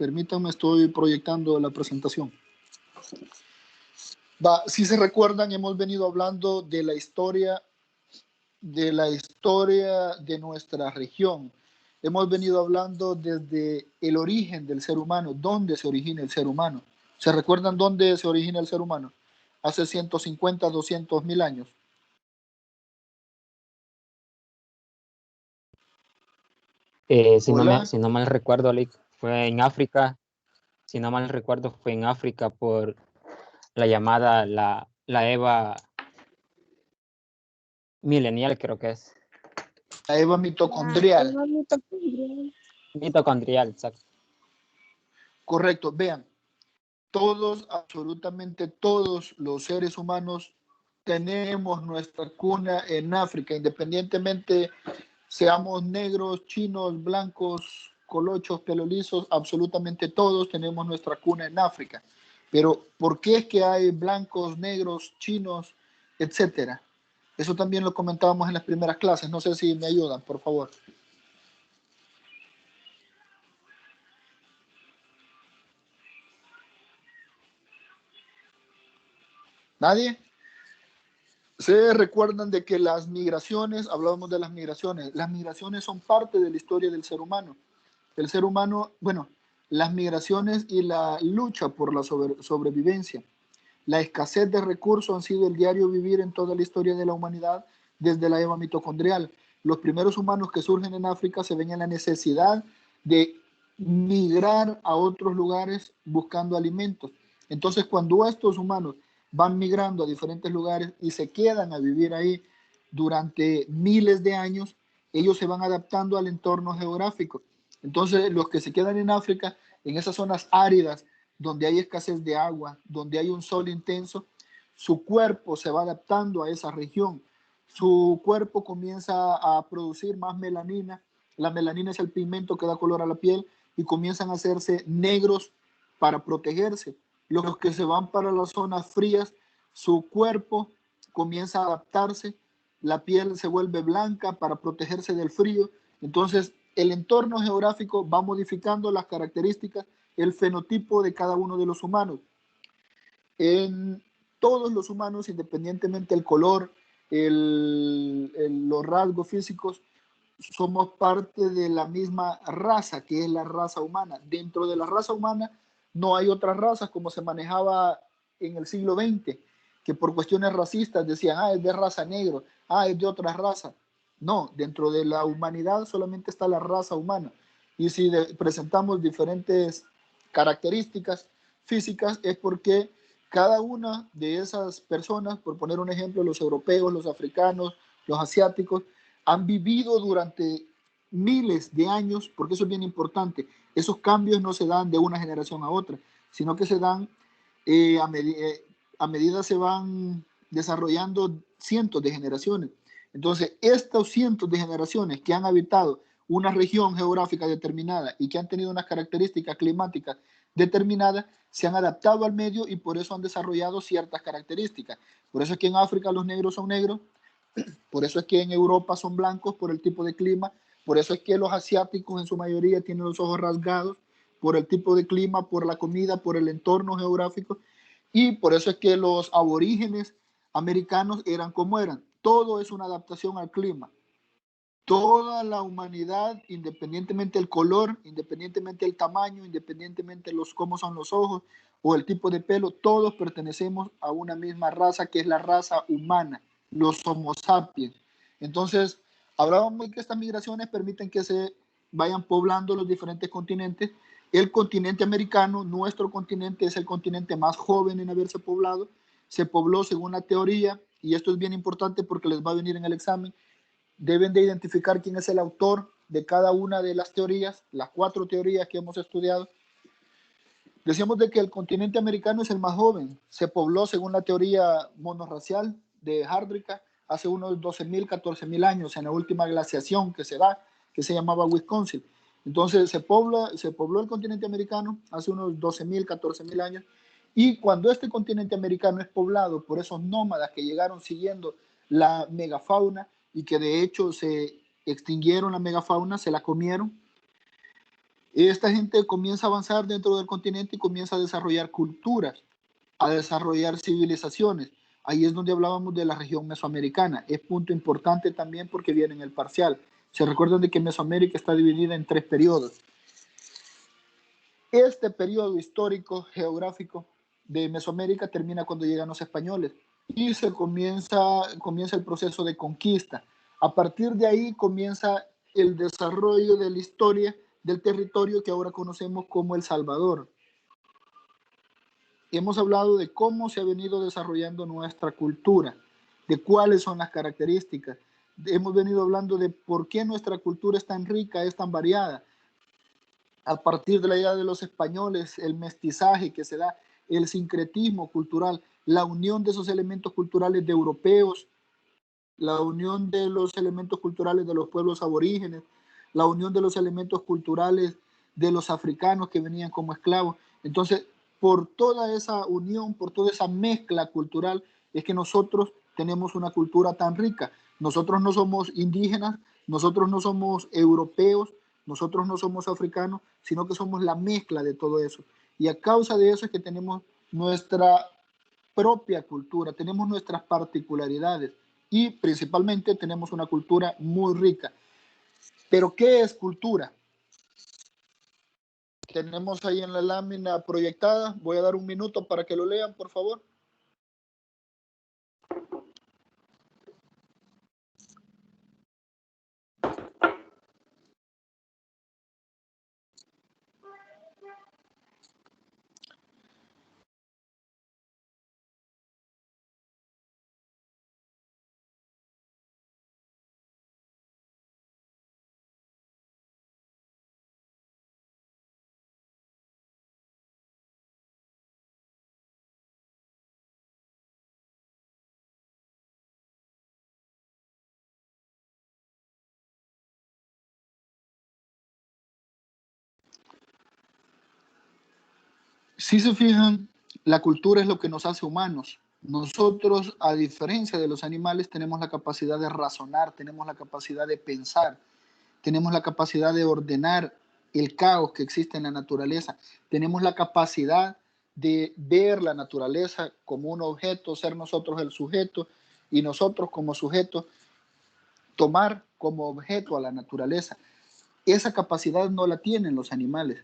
Permítanme, estoy proyectando la presentación. Si se recuerdan, hemos venido hablando de la historia de nuestra región. Hemos venido hablando desde el origen del ser humano, dónde se origina el ser humano. ¿Se recuerdan dónde se origina el ser humano? Hace 150, 200 mil años. Si no mal recuerdo, fue en África. Si no mal recuerdo, fue en África por la llamada la Eva milenial, creo que es. La Eva mitocondrial. Mitocondrial, exacto. Correcto, vean. Todos, absolutamente todos los seres humanos tenemos nuestra cuna en África, independientemente seamos negros, chinos, blancos, colochos, pelo lisos, absolutamente todos tenemos nuestra cuna en África. Pero ¿por qué es que hay blancos, negros, chinos, etcétera? Eso también lo comentábamos en las primeras clases. No sé si me ayudan, por favor. ¿Nadie? ¿Se recuerdan de que las migraciones, hablábamos de las migraciones son parte de la historia del ser humano? El ser humano, bueno, las migraciones y la lucha por la sobrevivencia, la escasez de recursos han sido el diario vivir en toda la historia de la humanidad desde la Eva mitocondrial. Los primeros humanos que surgen en África se ven en la necesidad de migrar a otros lugares buscando alimentos. Entonces, cuando estos humanos van migrando a diferentes lugares y se quedan a vivir ahí durante miles de años, ellos se van adaptando al entorno geográfico. Entonces, los que se quedan en África, en esas zonas áridas, donde hay escasez de agua, donde hay un sol intenso, su cuerpo se va adaptando a esa región. Su cuerpo comienza a producir más melanina. La melanina es el pigmento que da color a la piel y comienzan a hacerse negros para protegerse. Los que se van para las zonas frías, su cuerpo comienza a adaptarse, la piel se vuelve blanca para protegerse del frío. Entonces, el entorno geográfico va modificando las características, el fenotipo de cada uno de los humanos. En todos los humanos, independientemente del color, los rasgos físicos, somos parte de la misma raza, que es la raza humana. Dentro de la raza humana no hay otras razas como se manejaba en el siglo XX, que por cuestiones racistas decían, es de raza negro, es de otra raza. No, dentro de la humanidad solamente está la raza humana. Y si presentamos diferentes características físicas es porque cada una de esas personas, por poner un ejemplo, los europeos, los africanos, los asiáticos, han vivido durante miles de años, porque eso es bien importante. Esos cambios no se dan de una generación a otra, sino que se dan a medida se van desarrollando cientos de generaciones. Entonces, estos cientos de generaciones que han habitado una región geográfica determinada y que han tenido unas características climáticas determinadas, se han adaptado al medio y por eso han desarrollado ciertas características. Por eso es que en África los negros son negros, por eso es que en Europa son blancos por el tipo de clima, por eso es que los asiáticos en su mayoría tienen los ojos rasgados, por el tipo de clima, por la comida, por el entorno geográfico, y por eso es que los aborígenes americanos eran como eran. Todo es una adaptación al clima. Toda la humanidad, independientemente del color, independientemente del tamaño, independientemente de cómo son los ojos o el tipo de pelo, todos pertenecemos a una misma raza que es la raza humana, los Homo sapiens. Entonces, hablábamos de que estas migraciones permiten que se vayan poblando los diferentes continentes. El continente americano, nuestro continente, es el continente más joven en haberse poblado. Se pobló según la teoría, y esto es bien importante porque les va a venir en el examen. Deben de identificar quién es el autor de cada una de las teorías, las 4 teorías que hemos estudiado. Decíamos de que el continente americano es el más joven. Se pobló según la teoría monorracial de Hardrika hace unos 12.000, 14.000 años, en la última glaciación que se da, que se llamaba Wisconsin. Entonces se pobló el continente americano hace unos 12.000, 14.000 años. Y cuando este continente americano es poblado por esos nómadas que llegaron siguiendo la megafauna y que de hecho se extinguieron la megafauna, se la comieron, Esta gente comienza a avanzar dentro del continente y comienza a desarrollar culturas, a desarrollar civilizaciones. Ahí es donde hablábamos de la región mesoamericana. Es punto importante también porque viene en el parcial. Se recuerdan de que Mesoamérica está dividida en 3 periodos. Este periodo histórico, geográfico de Mesoamérica termina cuando llegan los españoles y se comienza el proceso de conquista. A partir de ahí comienza el desarrollo de la historia del territorio que ahora conocemos como El Salvador. Hemos hablado de cómo se ha venido desarrollando nuestra cultura, de cuáles son las características. Hemos venido hablando de por qué nuestra cultura es tan rica, es tan variada. A partir de la idea de los españoles, el mestizaje que se da, el sincretismo cultural, la unión de esos elementos culturales de europeos, la unión de los elementos culturales de los pueblos aborígenes, la unión de los elementos culturales de los africanos que venían como esclavos. Entonces, por toda esa unión, por toda esa mezcla cultural, es que nosotros tenemos una cultura tan rica. Nosotros no somos indígenas, nosotros no somos europeos, nosotros no somos africanos, sino que somos la mezcla de todo eso. Y a causa de eso es que tenemos nuestra propia cultura, tenemos nuestras particularidades y principalmente tenemos una cultura muy rica. ¿Pero qué es cultura? Tenemos ahí en la lámina proyectada. Voy a dar un minuto para que lo lean, por favor. Si se fijan, la cultura es lo que nos hace humanos. Nosotros, a diferencia de los animales, tenemos la capacidad de razonar, tenemos la capacidad de pensar, tenemos la capacidad de ordenar el caos que existe en la naturaleza, tenemos la capacidad de ver la naturaleza como un objeto, ser nosotros el sujeto y nosotros como sujetos tomar como objeto a la naturaleza. Esa capacidad no la tienen los animales.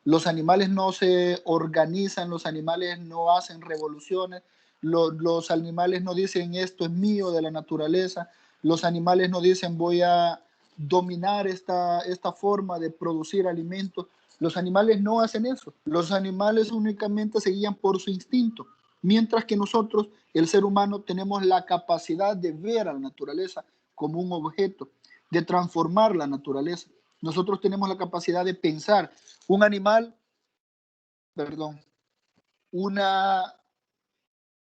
Los animales no se organizan, los animales no hacen revoluciones, los animales no dicen esto es mío de la naturaleza, los animales no dicen voy a dominar esta forma de producir alimentos. Los animales no hacen eso. Los animales únicamente se guían por su instinto, mientras que nosotros, el ser humano, tenemos la capacidad de ver a la naturaleza como un objeto, de transformar la naturaleza. Nosotros tenemos la capacidad de pensar. Un animal, perdón, una,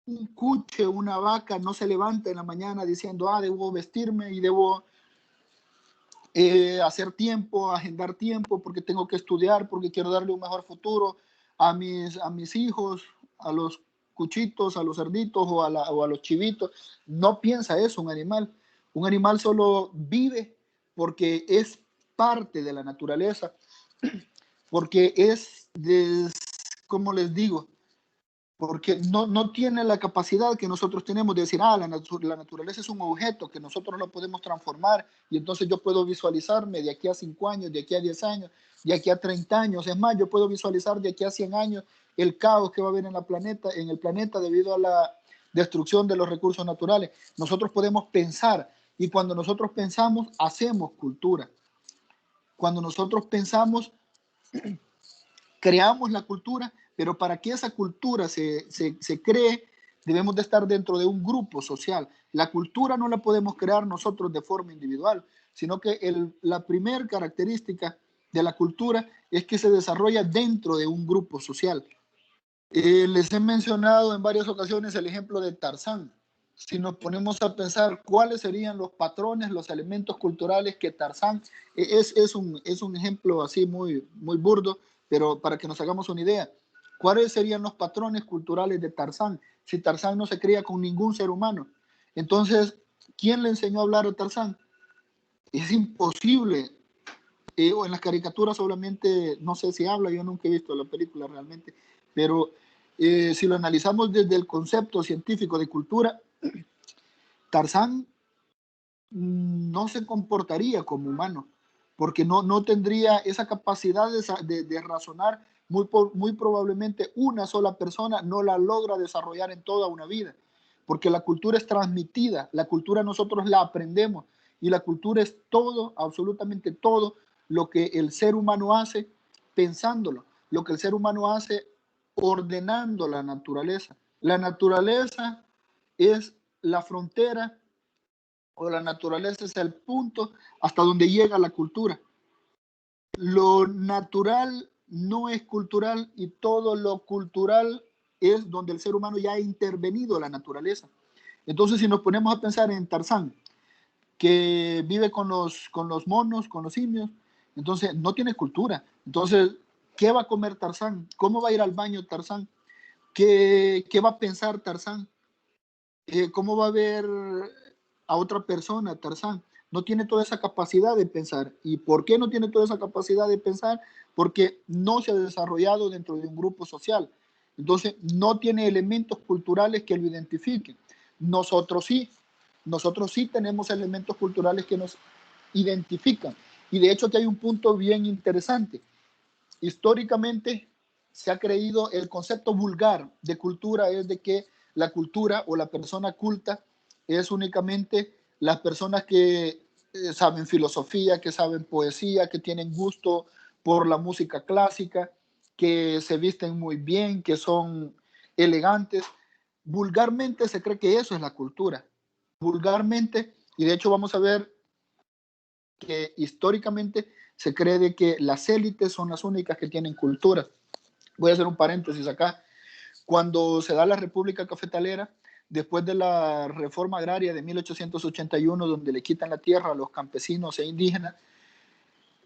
un cuche, una vaca no se levanta en la mañana diciendo, debo vestirme y debo hacer tiempo, agendar tiempo porque tengo que estudiar, porque quiero darle un mejor futuro a mis hijos, a los cuchitos, a los cerditos o a los chivitos. No piensa eso un animal. Un animal solo vive porque es parte de la naturaleza, porque como les digo, porque no tiene la capacidad que nosotros tenemos de decir, la naturaleza es un objeto que nosotros lo podemos transformar y entonces yo puedo visualizarme de aquí a 5 años, de aquí a 10 años, de aquí a 30 años. Es más, yo puedo visualizar de aquí a 100 años el caos que va a haber en el planeta debido a la destrucción de los recursos naturales. Nosotros podemos pensar y cuando nosotros pensamos, hacemos cultura. Cuando nosotros pensamos, creamos la cultura, pero para que esa cultura se cree, debemos de estar dentro de un grupo social. La cultura no la podemos crear nosotros de forma individual, sino que la primera característica de la cultura es que se desarrolla dentro de un grupo social. Les he mencionado en varias ocasiones el ejemplo de Tarzán. Si nos ponemos a pensar cuáles serían los patrones, los elementos culturales que Tarzán, es un ejemplo así muy, muy burdo, pero para que nos hagamos una idea, ¿cuáles serían los patrones culturales de Tarzán? Si Tarzán no se cría con ningún ser humano. Entonces, ¿quién le enseñó a hablar a Tarzán? Es imposible o en las caricaturas solamente, no sé si habla, yo nunca he visto la película realmente, pero si lo analizamos desde el concepto científico de cultura, Tarzán no se comportaría como humano, porque no tendría esa capacidad de razonar. Muy probablemente una sola persona no la logra desarrollar en toda una vida, porque la cultura es transmitida, la cultura nosotros la aprendemos, y la cultura es todo, absolutamente todo, lo que el ser humano hace pensándolo, lo que el ser humano hace ordenando la naturaleza. La naturaleza es la frontera, o la naturaleza es el punto hasta donde llega la cultura. Lo natural no es cultural, y todo lo cultural es donde el ser humano ya ha intervenido la naturaleza. Entonces, si nos ponemos a pensar en Tarzán, que vive con los monos, con los simios, entonces no tiene cultura. Entonces, ¿qué va a comer Tarzán? ¿Cómo va a ir al baño Tarzán? ¿Qué va a pensar Tarzán? ¿Cómo va a ver a otra persona Tarzán? No tiene toda esa capacidad de pensar. ¿Y por qué no tiene toda esa capacidad de pensar? Porque no se ha desarrollado dentro de un grupo social. Entonces, no tiene elementos culturales que lo identifiquen. Nosotros sí tenemos elementos culturales que nos identifican. Y de hecho, que hay un punto bien interesante. Históricamente se ha creído el concepto vulgar de cultura, es de que la cultura o la persona culta es únicamente las personas que saben filosofía, que saben poesía, que tienen gusto por la música clásica, que se visten muy bien, que son elegantes. Vulgarmente se cree que eso es la cultura. Vulgarmente, y de hecho vamos a ver que históricamente se cree de que las élites son las únicas que tienen cultura. Voy a hacer un paréntesis acá. Cuando se da la República Cafetalera, después de la reforma agraria de 1881, donde le quitan la tierra a los campesinos e indígenas,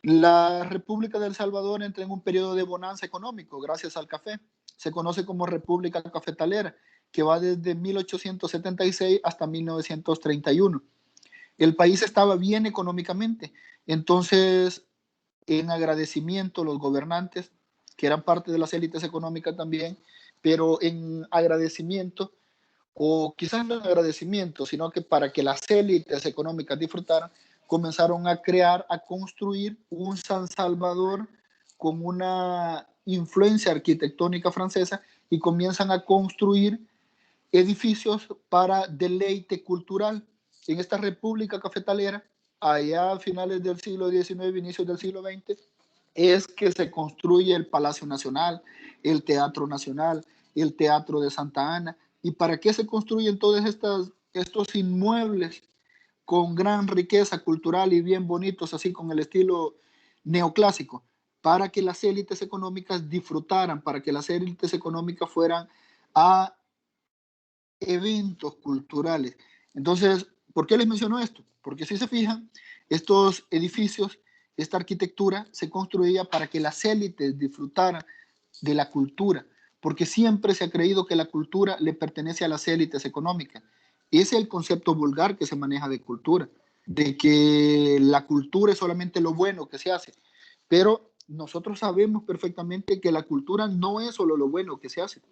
la República de El Salvador entra en un periodo de bonanza económico gracias al café. Se conoce como República Cafetalera, que va desde 1876 hasta 1931. El país estaba bien económicamente. Entonces, en agradecimiento, los gobernantes, que eran parte de las élites económicas también, pero en agradecimiento, o quizás no en agradecimiento, sino que para que las élites económicas disfrutaran, comenzaron a crear, a construir un San Salvador con una influencia arquitectónica francesa, y comienzan a construir edificios para deleite cultural. En esta República Cafetalera, allá a finales del siglo XIX, inicios del siglo XX, es que se construye el Palacio Nacional, el Teatro Nacional, el Teatro de Santa Ana. ¿Y para qué se construyen todos estos inmuebles con gran riqueza cultural y bien bonitos, así con el estilo neoclásico? Para que las élites económicas disfrutaran, para que las élites económicas fueran a eventos culturales. Entonces, ¿por qué les menciono esto? Porque si se fijan, estos edificios, esta arquitectura se construía para que las élites disfrutaran de la cultura, porque siempre se ha creído que la cultura le pertenece a las élites económicas. Ese es el concepto vulgar que se maneja de cultura, de que la cultura es solamente lo bueno que se hace. Pero nosotros sabemos perfectamente que la cultura no es solo lo bueno que se hace.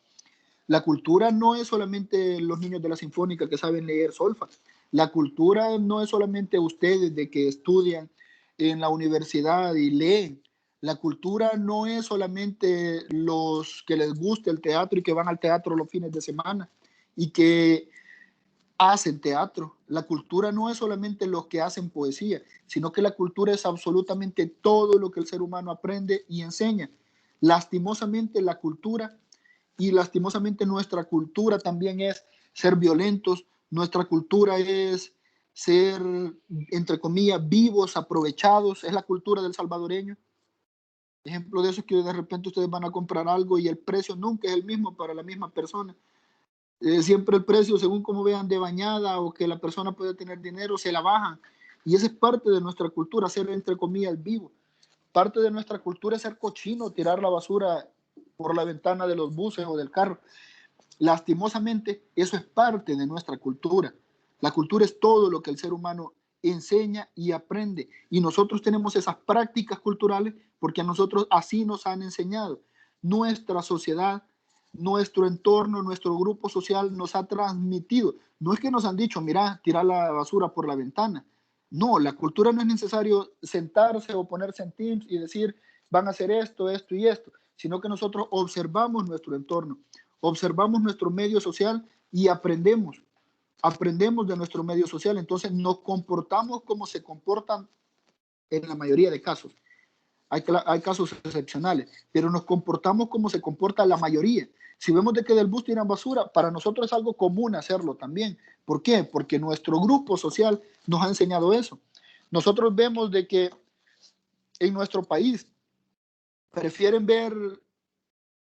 La cultura no es solamente los niños de la Sinfónica que saben leer solfa. La cultura no es solamente ustedes de que estudian en la universidad y leen. La cultura no es solamente los que les gusta el teatro y que van al teatro los fines de semana y que hacen teatro. La cultura no es solamente los que hacen poesía, sino que la cultura es absolutamente todo lo que el ser humano aprende y enseña. Lastimosamente la cultura, y lastimosamente nuestra cultura también es ser violentos, nuestra cultura es ser, entre comillas, vivos, aprovechados, es la cultura del salvadoreño. Ejemplo de eso es que de repente ustedes van a comprar algo y el precio nunca es el mismo para la misma persona. Siempre el precio, según como vean de bañada o que la persona puede tener dinero, se la bajan. Y esa es parte de nuestra cultura, ser, entre comillas, vivo. Parte de nuestra cultura es ser cochino, tirar la basura por la ventana de los buses o del carro. Lastimosamente, eso es parte de nuestra cultura. La cultura es todo lo que el ser humano enseña y aprende. Y nosotros tenemos esas prácticas culturales porque a nosotros así nos han enseñado. Nuestra sociedad, nuestro entorno, nuestro grupo social nos ha transmitido. No es que nos han dicho, mira, tirar la basura por la ventana. No, la cultura no es necesario sentarse o ponerse en Teams y decir, van a hacer esto, esto y esto, sino que nosotros observamos nuestro entorno, observamos nuestro medio social y aprendemos de nuestro medio social, entonces nos comportamos como se comportan en la mayoría de casos. Hay casos excepcionales, pero nos comportamos como se comporta la mayoría. Si vemos de que del bus tiran basura, para nosotros es algo común hacerlo también. ¿Por qué? Porque nuestro grupo social nos ha enseñado eso. Nosotros vemos de que en nuestro país prefieren ver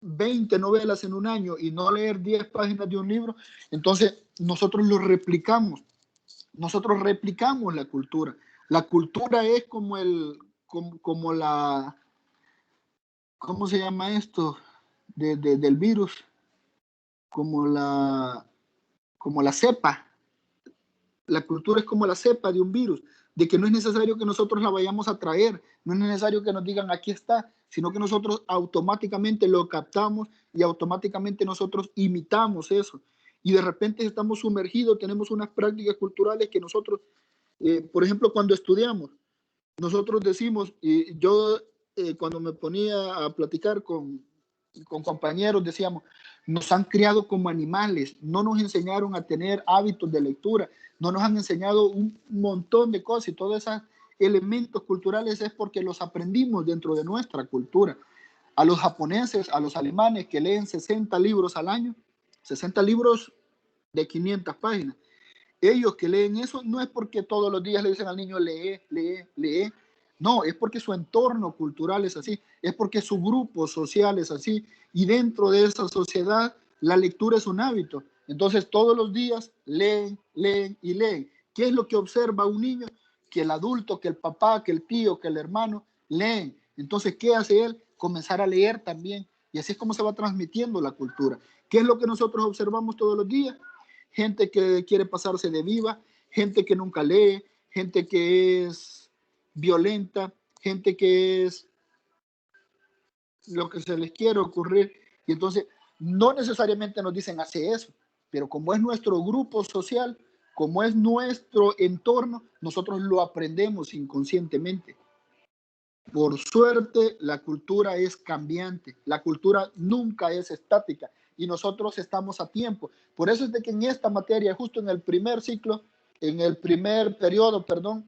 20 novelas en un año y no leer 10 páginas de un libro, entonces nosotros lo replicamos. Nosotros replicamos la cultura. La cultura es como la, ¿cómo se llama esto? Del virus, como la cepa. La cultura es como la cepa de un virus, de que no es necesario que nosotros la vayamos a traer, no es necesario que nos digan aquí está, sino que nosotros automáticamente lo captamos y automáticamente nosotros imitamos eso. Y de repente estamos sumergidos, tenemos unas prácticas culturales que nosotros, por ejemplo, cuando estudiamos, nosotros decimos, y yo cuando me ponía a platicar con compañeros, decíamos, nos han criado como animales, no nos enseñaron a tener hábitos de lectura, no nos han enseñado un montón de cosas y todos esos elementos culturales es porque los aprendimos dentro de nuestra cultura. A los japoneses, a los alemanes que leen 60 libros al año, 60 libros de 500 páginas, ellos que leen eso no es porque todos los días le dicen al niño lee, lee, lee. No, es porque su entorno cultural es así, es porque su grupo social es así y dentro de esa sociedad la lectura es un hábito. Entonces todos los días leen, leen y leen. ¿Qué es lo que observa un niño? Que el adulto, que el papá, que el tío, que el hermano leen. Entonces, ¿qué hace él? Comenzar a leer también. Y así es como se va transmitiendo la cultura. ¿Qué es lo que nosotros observamos todos los días? Gente que quiere pasarse de viva, gente que nunca lee, gente que es violenta, gente que es lo que se les quiere ocurrir. Y entonces, no necesariamente nos dicen hace eso, pero como es nuestro grupo social, como es nuestro entorno, nosotros lo aprendemos inconscientemente. Por suerte, la cultura es cambiante, la cultura nunca es estática y nosotros estamos a tiempo. Por eso es de que en esta materia, justo en el primer ciclo, en el primer periodo, perdón,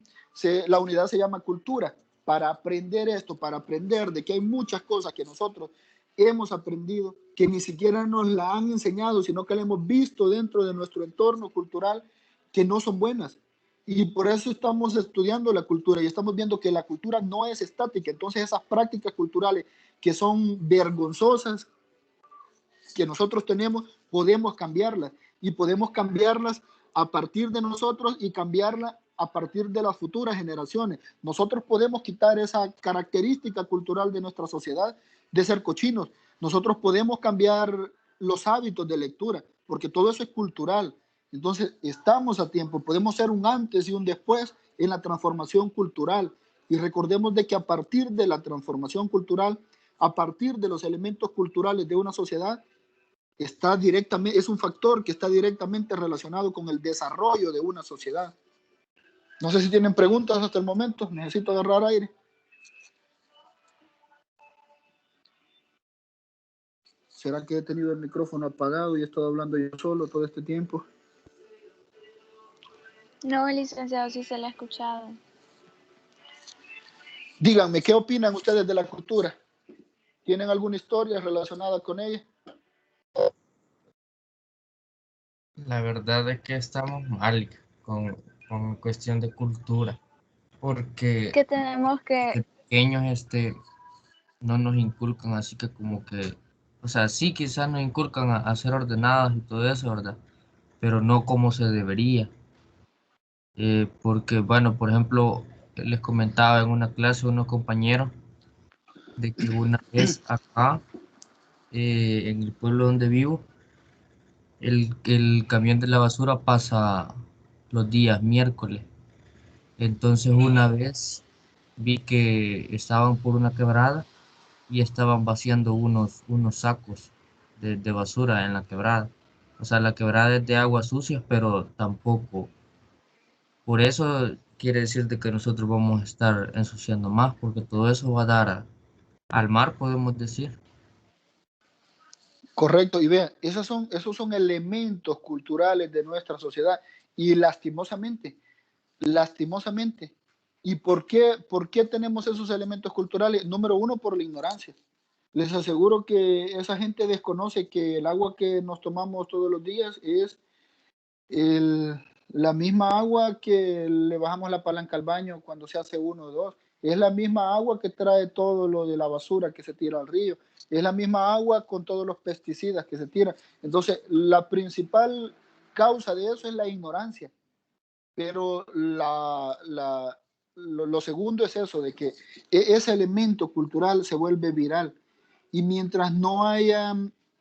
la unidad se llama cultura, para aprender esto, para aprender de que hay muchas cosas que nosotros hemos aprendido, que ni siquiera nos la han enseñado, sino que la hemos visto dentro de nuestro entorno cultural, que no son buenas. Y por eso estamos estudiando la cultura y estamos viendo que la cultura no es estática. Entonces esas prácticas culturales que son vergonzosas, que nosotros tenemos, podemos cambiarlas. Y podemos cambiarlas a partir de nosotros y cambiarlas a partir de las futuras generaciones. Nosotros podemos quitar esa característica cultural de nuestra sociedad de ser cochinos. Nosotros podemos cambiar los hábitos de lectura, porque todo eso es cultural. Entonces, estamos a tiempo, podemos ser un antes y un después en la transformación cultural. Y recordemos de que a partir de la transformación cultural, a partir de los elementos culturales de una sociedad, es un factor que está directamente relacionado con el desarrollo de una sociedad. No sé si tienen preguntas hasta el momento, necesito agarrar aire. ¿Será que he tenido el micrófono apagado y he estado hablando yo solo todo este tiempo? No, licenciado, sí se la ha escuchado. Díganme, ¿qué opinan ustedes de la cultura? ¿Tienen alguna historia relacionada con ella? La verdad es que estamos mal con cuestión de cultura, porque Que tenemos de que, pequeños no nos inculcan, así que como que, o sea, sí quizás nos inculcan a ser ordenados y todo eso, ¿verdad? Pero no como se debería. Porque, bueno, por ejemplo, les comentaba en una clase a unos compañeros de que una vez acá, en el pueblo donde vivo, el camión de la basura pasa los días miércoles Entonces una vez vi que estaban por una quebrada y estaban vaciando unos sacos de basura en la quebrada. O sea, la quebrada es de aguas sucias, pero tampoco. Por eso quiere decir de que nosotros vamos a estar ensuciando más, porque todo eso va a dar al mar, podemos decir. Correcto, y vean, esos son elementos culturales de nuestra sociedad y lastimosamente. ¿Y por qué tenemos esos elementos culturales? Número uno, por la ignorancia. Les aseguro que esa gente desconoce que el agua que nos tomamos todos los días es el- la misma agua que le bajamos la palanca al baño cuando se hace uno o dos. Es la misma agua que trae todo lo de la basura que se tira al río. Es la misma agua con todos los pesticidas que se tiran. Entonces, la principal causa de eso es la ignorancia. Pero lo segundo es eso, de que ese elemento cultural se vuelve viral. Y mientras no haya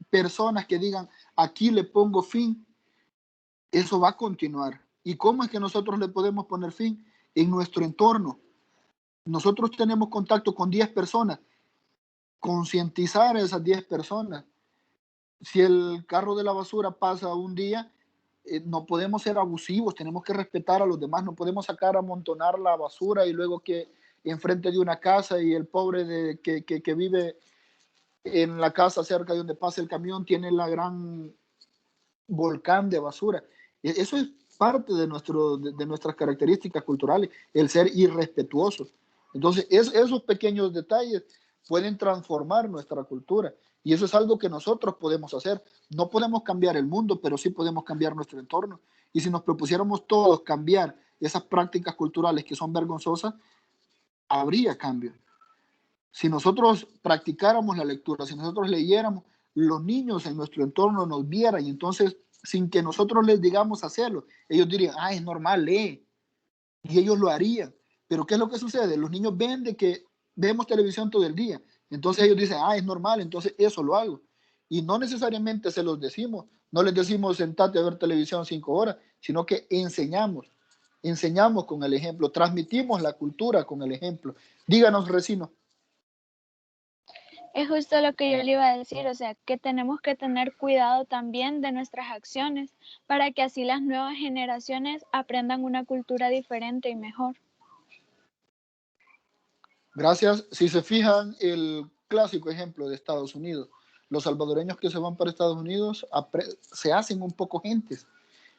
personas que digan, aquí le pongo fin, eso va a continuar. ¿Y cómo es que nosotros le podemos poner fin? En nuestro entorno. Nosotros tenemos contacto con 10 personas, concientizar a esas 10 personas. Si el carro de la basura pasa un día, no podemos ser abusivos, tenemos que respetar a los demás, no podemos sacar a amontonar la basura y luego que enfrente de una casa y el pobre que vive en la casa cerca de donde pasa el camión tiene la gran volcán de basura. Eso es parte de nuestras características culturales, el ser irrespetuoso. Entonces, esos pequeños detalles pueden transformar nuestra cultura. Y eso es algo que nosotros podemos hacer. No podemos cambiar el mundo, pero sí podemos cambiar nuestro entorno. Y si nos propusiéramos todos cambiar esas prácticas culturales que son vergonzosas, habría cambio. Si nosotros practicáramos la lectura, si nosotros leyéramos, los niños en nuestro entorno nos vieran y entonces, sin que nosotros les digamos hacerlo, ellos dirían, ah, es normal, lee. Y ellos lo harían. Pero ¿qué es lo que sucede? Los niños ven de que vemos televisión todo el día. Entonces ellos dicen, ah, es normal, entonces eso lo hago. Y no necesariamente se los decimos, no les decimos sentate a ver televisión 5 horas, sino que enseñamos con el ejemplo, transmitimos la cultura con el ejemplo. Díganos, Recino. Es justo lo que yo le iba a decir, o sea, que tenemos que tener cuidado también de nuestras acciones para que así las nuevas generaciones aprendan una cultura diferente y mejor. Gracias. Si se fijan, el clásico ejemplo de Estados Unidos, los salvadoreños que se van para Estados Unidos se hacen un poco gentes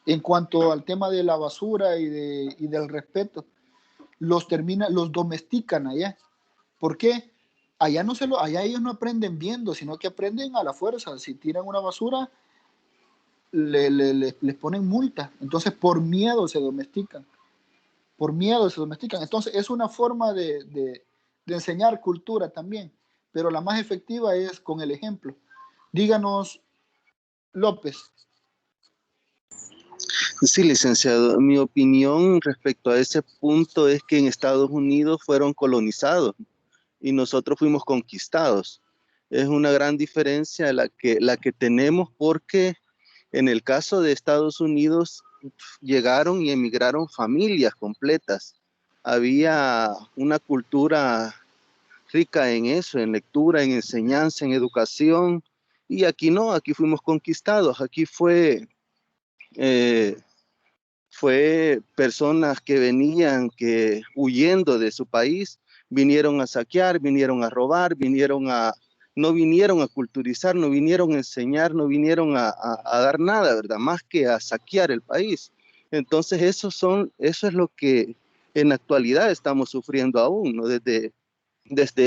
en cuanto al tema de la basura y del respeto. Los domestican allá. ¿Por qué? Allá ellos no aprenden viendo, sino que aprenden a la fuerza. Si tiran una basura, les ponen multa. Entonces, por miedo se domestican. Por miedo se domestican. Entonces, es una forma de enseñar cultura también, pero la más efectiva es con el ejemplo. Díganos, López. Sí, licenciado. Mi opinión respecto a ese punto es que en Estados Unidos fueron colonizados y nosotros fuimos conquistados. Es una gran diferencia la que tenemos porque en el caso de Estados Unidos llegaron y emigraron familias completas. Había una cultura rica en eso, en lectura, en enseñanza, en educación. Y aquí no, aquí fuimos conquistados. Aquí eh, fue personas que venían, que huyendo de su país, vinieron a saquear, vinieron a robar, no vinieron a culturizar, no vinieron a enseñar, no vinieron a dar nada, ¿verdad? Más que a saquear el país. Entonces eso es lo que en la actualidad estamos sufriendo aún, ¿no? Desde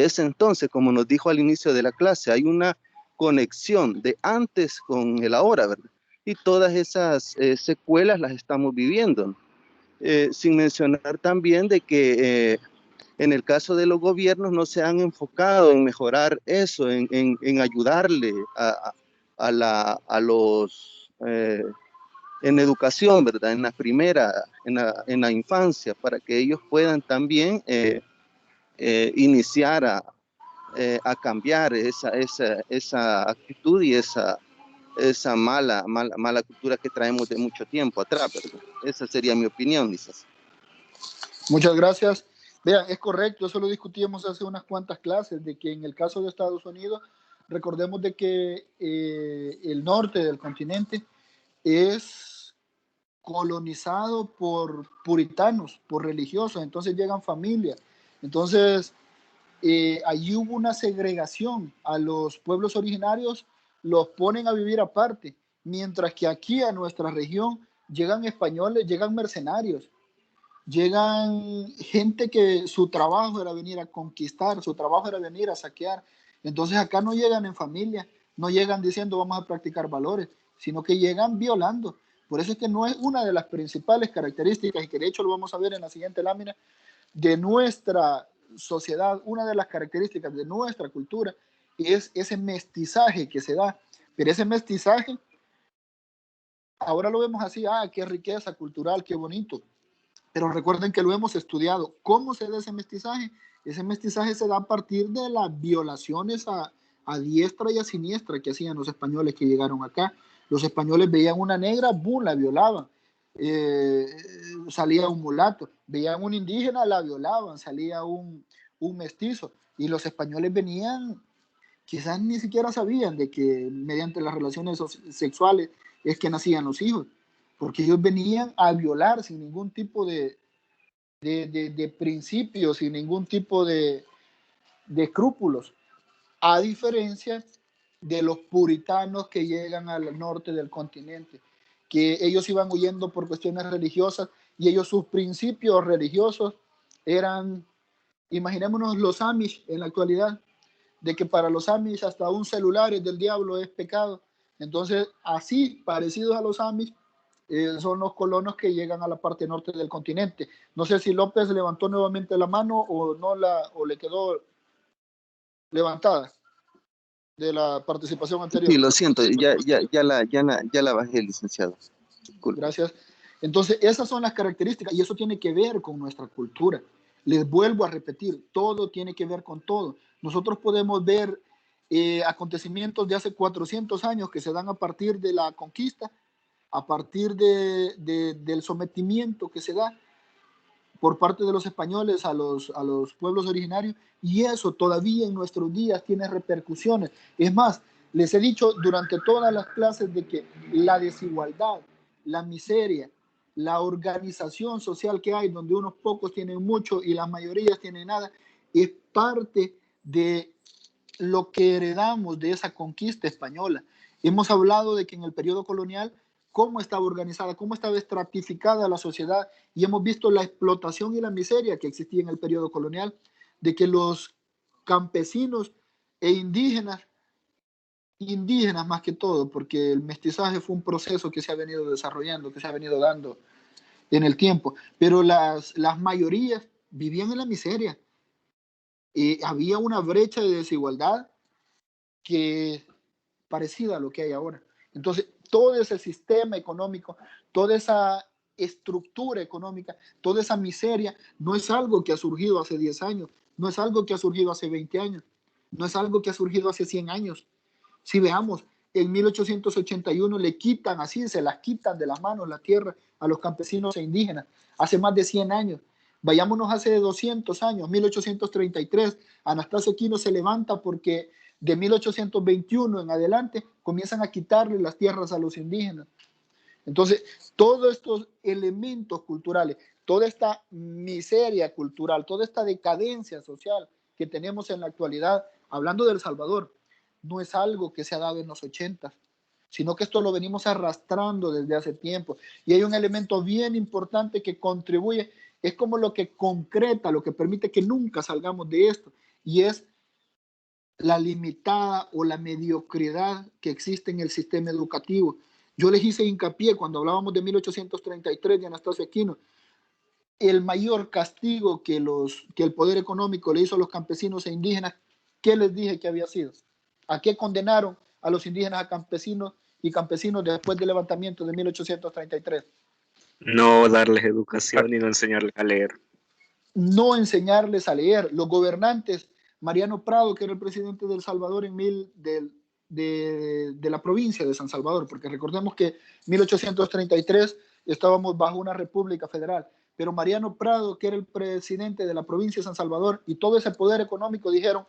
ese entonces, como nos dijo al inicio de la clase, hay una conexión de antes con el ahora, ¿verdad? Y todas esas secuelas las estamos viviendo, ¿no? Sin mencionar también de que en el caso de los gobiernos no se han enfocado en mejorar eso, en ayudarle a los en educación, ¿verdad? En la primera, en la infancia, para que ellos puedan también iniciar a cambiar esa actitud y esa mala cultura que traemos de mucho tiempo atrás, ¿verdad? Esa sería mi opinión, dices. Muchas gracias. Vean, es correcto, eso lo discutíamos hace unas cuantas clases, de que en el caso de Estados Unidos, recordemos de que el norte del continente es colonizado por puritanos, por religiosos, entonces llegan familias. Entonces, allí hubo una segregación. A los pueblos originarios los ponen a vivir aparte, mientras que aquí a nuestra región llegan españoles, llegan mercenarios, llegan gente que su trabajo era venir a conquistar, su trabajo era venir a saquear. Entonces acá no llegan en familia, no llegan diciendo vamos a practicar valores, sino que llegan violando. Por eso es que no es una de las principales características, y que de hecho lo vamos a ver en la siguiente lámina, de nuestra sociedad. Una de las características de nuestra cultura es ese mestizaje que se da. Pero ese mestizaje, ahora lo vemos así, qué riqueza cultural, qué bonito. Pero recuerden que lo hemos estudiado. ¿Cómo se da ese mestizaje? Ese mestizaje se da a partir de las violaciones a diestra y a siniestra que hacían los españoles que llegaron acá. Los españoles veían una negra, ¡boom!, la violaban. Salía un mulato. Veían un indígena, la violaban. Salía un mestizo. Y los españoles venían, quizás ni siquiera sabían de que mediante las relaciones sexuales es que nacían los hijos, porque ellos venían a violar sin ningún tipo de principios, sin ningún tipo de escrúpulos, a diferencia de los puritanos que llegan al norte del continente, que ellos iban huyendo por cuestiones religiosas, y ellos, sus principios religiosos eran, imaginémonos los Amish en la actualidad, de que para los Amish hasta un celular es del diablo, es pecado. Entonces, así, parecidos a los Amish, son los colonos que llegan a la parte norte del continente. No sé si López levantó nuevamente la mano o no, o le quedó levantada de la participación anterior. Sí, lo siento, ya la bajé, licenciado. Disculpe. Gracias. Entonces, esas son las características, y eso tiene que ver con nuestra cultura. Les vuelvo a repetir, todo tiene que ver con todo. Nosotros podemos ver acontecimientos de hace 400 años que se dan a partir de la conquista, a partir del sometimiento que se da por parte de los españoles a los pueblos originarios, y eso todavía en nuestros días tiene repercusiones. Es más, les he dicho durante todas las clases de que la desigualdad, la miseria, la organización social que hay, donde unos pocos tienen mucho y las mayorías tienen nada, es parte de lo que heredamos de esa conquista española. Hemos hablado de que en el periodo colonial, cómo estaba organizada, cómo estaba estratificada la sociedad, y hemos visto la explotación y la miseria que existía en el periodo colonial, de que los campesinos e indígenas más que todo, porque el mestizaje fue un proceso que se ha venido desarrollando, que se ha venido dando en el tiempo, pero las mayorías vivían en la miseria. Había una brecha de desigualdad que parecida a lo que hay ahora. Entonces, todo ese sistema económico, toda esa estructura económica, toda esa miseria, no es algo que ha surgido hace 10 años, no es algo que ha surgido hace 20 años, no es algo que ha surgido hace 100 años. Si veamos, en 1881 le quitan así, se las quitan de las manos la tierra a los campesinos e indígenas, hace más de 100 años. Vayámonos hace 200 años, 1833, Anastasio Quino se levanta porque de 1821 en adelante comienzan a quitarle las tierras a los indígenas. Entonces, todos estos elementos culturales, toda esta miseria cultural, toda esta decadencia social que tenemos en la actualidad, hablando de El Salvador, no es algo que se ha dado en los 80, sino que esto lo venimos arrastrando desde hace tiempo. Y hay un elemento bien importante que contribuye, es como lo que concreta, lo que permite que nunca salgamos de esto, y es la limitada o la mediocridad que existe en el sistema educativo. Yo les hice hincapié cuando hablábamos de 1833 de Anastasio Aquino, el mayor castigo que el poder económico le hizo a los campesinos e indígenas. ¿Qué les dije que había sido? ¿A qué condenaron a los indígenas, a campesinos y campesinos después del levantamiento de 1833? No darles educación y no enseñarles a leer. No enseñarles a leer. Los gobernantes, Mariano Prado, que era el presidente de El Salvador de la provincia de San Salvador, porque recordemos que en 1833 estábamos bajo una república federal, pero Mariano Prado, que era el presidente de la provincia de San Salvador, y todo ese poder económico dijeron,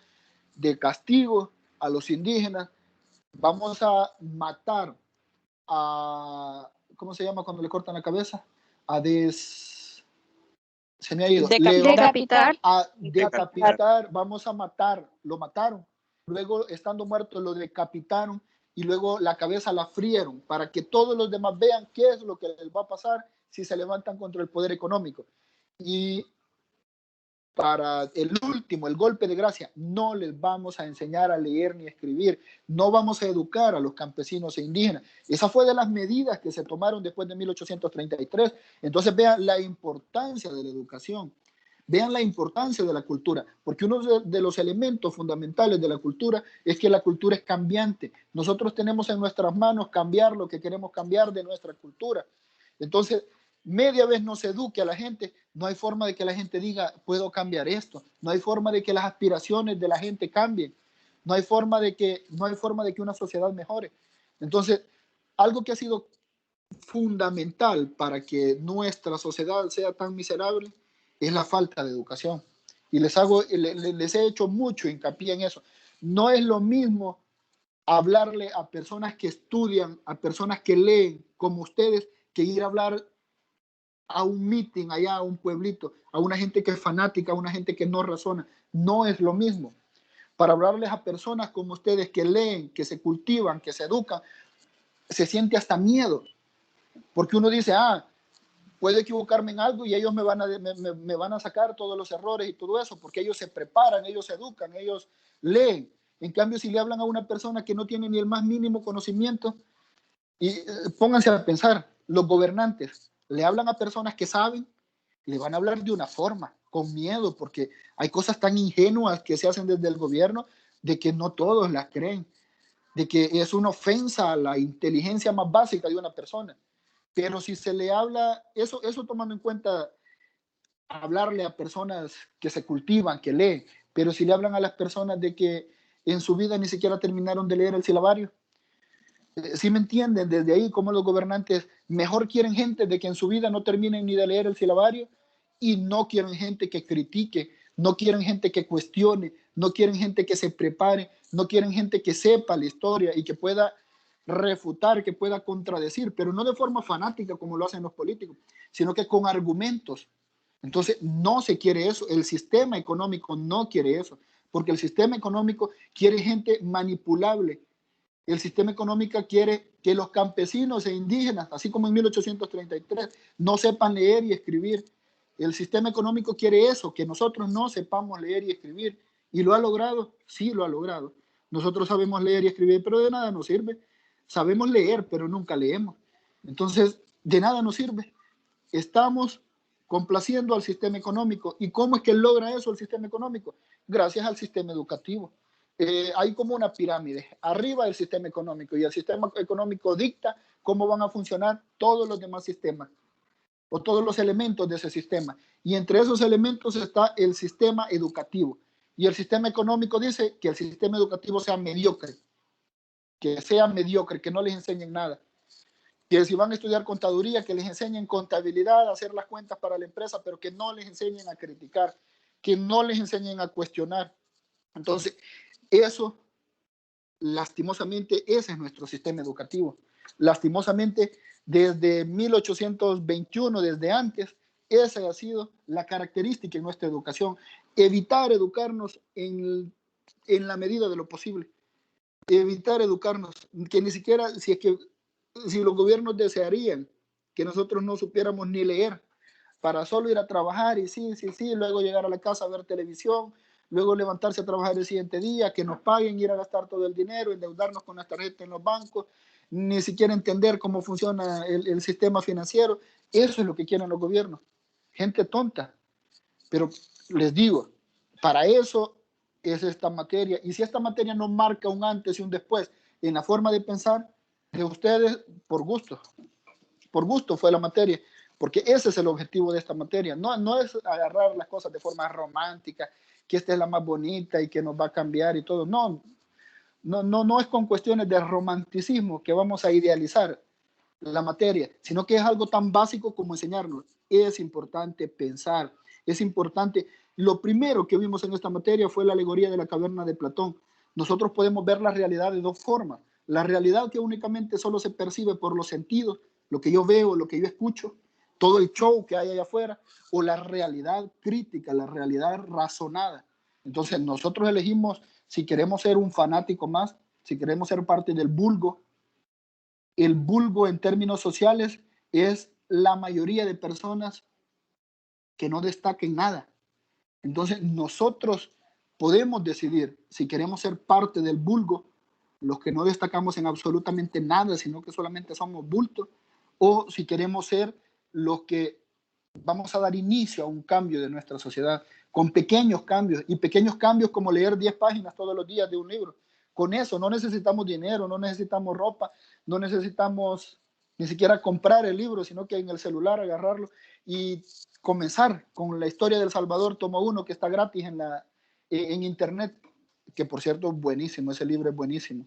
de castigo a los indígenas, vamos a matar a, ¿cómo se llama cuando le cortan la cabeza? Se me ha ido. Decapitar. A decapitar, vamos a matar, lo mataron. Luego, estando muerto, lo decapitaron y luego la cabeza la frieron para que todos los demás vean qué es lo que les va a pasar si se levantan contra el poder económico. Y para el último, el golpe de gracia, no les vamos a enseñar a leer ni a escribir, no vamos a educar a los campesinos e indígenas. Esa fue de las medidas que se tomaron después de 1833. Entonces vean la importancia de la educación, vean la importancia de la cultura, porque uno de los elementos fundamentales de la cultura es que la cultura es cambiante. Nosotros tenemos en nuestras manos cambiar lo que queremos cambiar de nuestra cultura. Entonces, media vez no se eduque a la gente, no hay forma de que la gente diga, puedo cambiar esto. No hay forma de que las aspiraciones de la gente cambien. No hay forma de que una sociedad mejore. Entonces, algo que ha sido fundamental para que nuestra sociedad sea tan miserable es la falta de educación. Y les he hecho mucho hincapié en eso. No es lo mismo hablarle a personas que estudian, a personas que leen como ustedes, que ir a hablar a un meeting allá, a un pueblito, a una gente que es fanática, a una gente que no razona. No es lo mismo. Para hablarles a personas como ustedes que leen, que se cultivan, que se educan, se siente hasta miedo. Porque uno dice, puedo equivocarme en algo y ellos me van a sacar todos los errores y todo eso, porque ellos se preparan, ellos se educan, ellos leen. En cambio, si le hablan a una persona que no tiene ni el más mínimo conocimiento, y pónganse a pensar, los gobernantes le hablan a personas que saben, le van a hablar de una forma, con miedo, porque hay cosas tan ingenuas que se hacen desde el gobierno de que no todos las creen, de que es una ofensa a la inteligencia más básica de una persona. Pero si se le habla, eso tomando en cuenta hablarle a personas que se cultivan, que leen, pero si le hablan a las personas de que en su vida ni siquiera terminaron de leer el silabario, ¿sí me entienden? Desde ahí, como los gobernantes mejor quieren gente de que en su vida no terminen ni de leer el silabario y no quieren gente que critique, no quieren gente que cuestione, no quieren gente que se prepare, no quieren gente que sepa la historia y que pueda refutar, que pueda contradecir, pero no de forma fanática como lo hacen los políticos, sino que con argumentos. Entonces, no se quiere eso. El sistema económico no quiere eso, porque el sistema económico quiere gente manipulable. El sistema económico quiere que los campesinos e indígenas, así como en 1833, no sepan leer y escribir. El sistema económico quiere eso, que nosotros no sepamos leer y escribir. ¿Y lo ha logrado? Sí, lo ha logrado. Nosotros sabemos leer y escribir, pero de nada nos sirve. Sabemos leer, pero nunca leemos. Entonces, de nada nos sirve. Estamos complaciendo al sistema económico. ¿Y cómo es que logra eso el sistema económico? Gracias al sistema educativo. Hay como una pirámide. Arriba el sistema económico, y el sistema económico dicta cómo van a funcionar todos los demás sistemas o todos los elementos de ese sistema. Y entre esos elementos está el sistema educativo. Y el sistema económico dice que el sistema educativo sea mediocre, que no les enseñen nada. Que si van a estudiar contaduría, que les enseñen contabilidad, hacer las cuentas para la empresa, pero que no les enseñen a criticar, que no les enseñen a cuestionar. Entonces, eso, lastimosamente, ese es nuestro sistema educativo. Lastimosamente, desde 1821, desde antes, esa ha sido la característica en nuestra educación. Evitar educarnos en la medida de lo posible. Evitar educarnos, que ni siquiera, si los gobiernos desearían que nosotros no supiéramos ni leer, para solo ir a trabajar y sí, luego llegar a la casa a ver televisión, luego levantarse a trabajar el siguiente día, que nos paguen, ir a gastar todo el dinero, endeudarnos con las tarjetas en los bancos, ni siquiera entender cómo funciona el sistema financiero. Eso es lo que quieren los gobiernos. Gente tonta. Pero les digo, para eso es esta materia. Y si esta materia no marca un antes y un después en la forma de pensar de ustedes, por gusto fue la materia. Porque ese es el objetivo de esta materia. No es agarrar las cosas de forma romántica, que esta es la más bonita y que nos va a cambiar y todo. No es con cuestiones de romanticismo que vamos a idealizar la materia, sino que es algo tan básico como enseñarnos es importante pensar, es importante. Lo primero que vimos en esta materia fue la alegoría de la caverna de Platón. Nosotros podemos ver la realidad de dos formas. La realidad que únicamente solo se percibe por los sentidos, lo que yo veo, lo que yo escucho, todo el show que hay allá afuera, o la realidad crítica, la realidad razonada. Entonces nosotros elegimos si queremos ser un fanático más, si queremos ser parte del vulgo. El vulgo en términos sociales es la mayoría de personas que no destaquen nada. Entonces nosotros podemos decidir si queremos ser parte del vulgo, los que no destacamos en absolutamente nada, sino que solamente somos bultos, o si queremos ser los que vamos a dar inicio a un cambio de nuestra sociedad, con pequeños cambios, y pequeños cambios como leer 10 páginas todos los días de un libro. Con eso no necesitamos dinero, no necesitamos ropa, no necesitamos ni siquiera comprar el libro, sino que en el celular agarrarlo y comenzar con la historia del Salvador, tomo 1, que está gratis en internet, que por cierto es buenísimo, ese libro es buenísimo.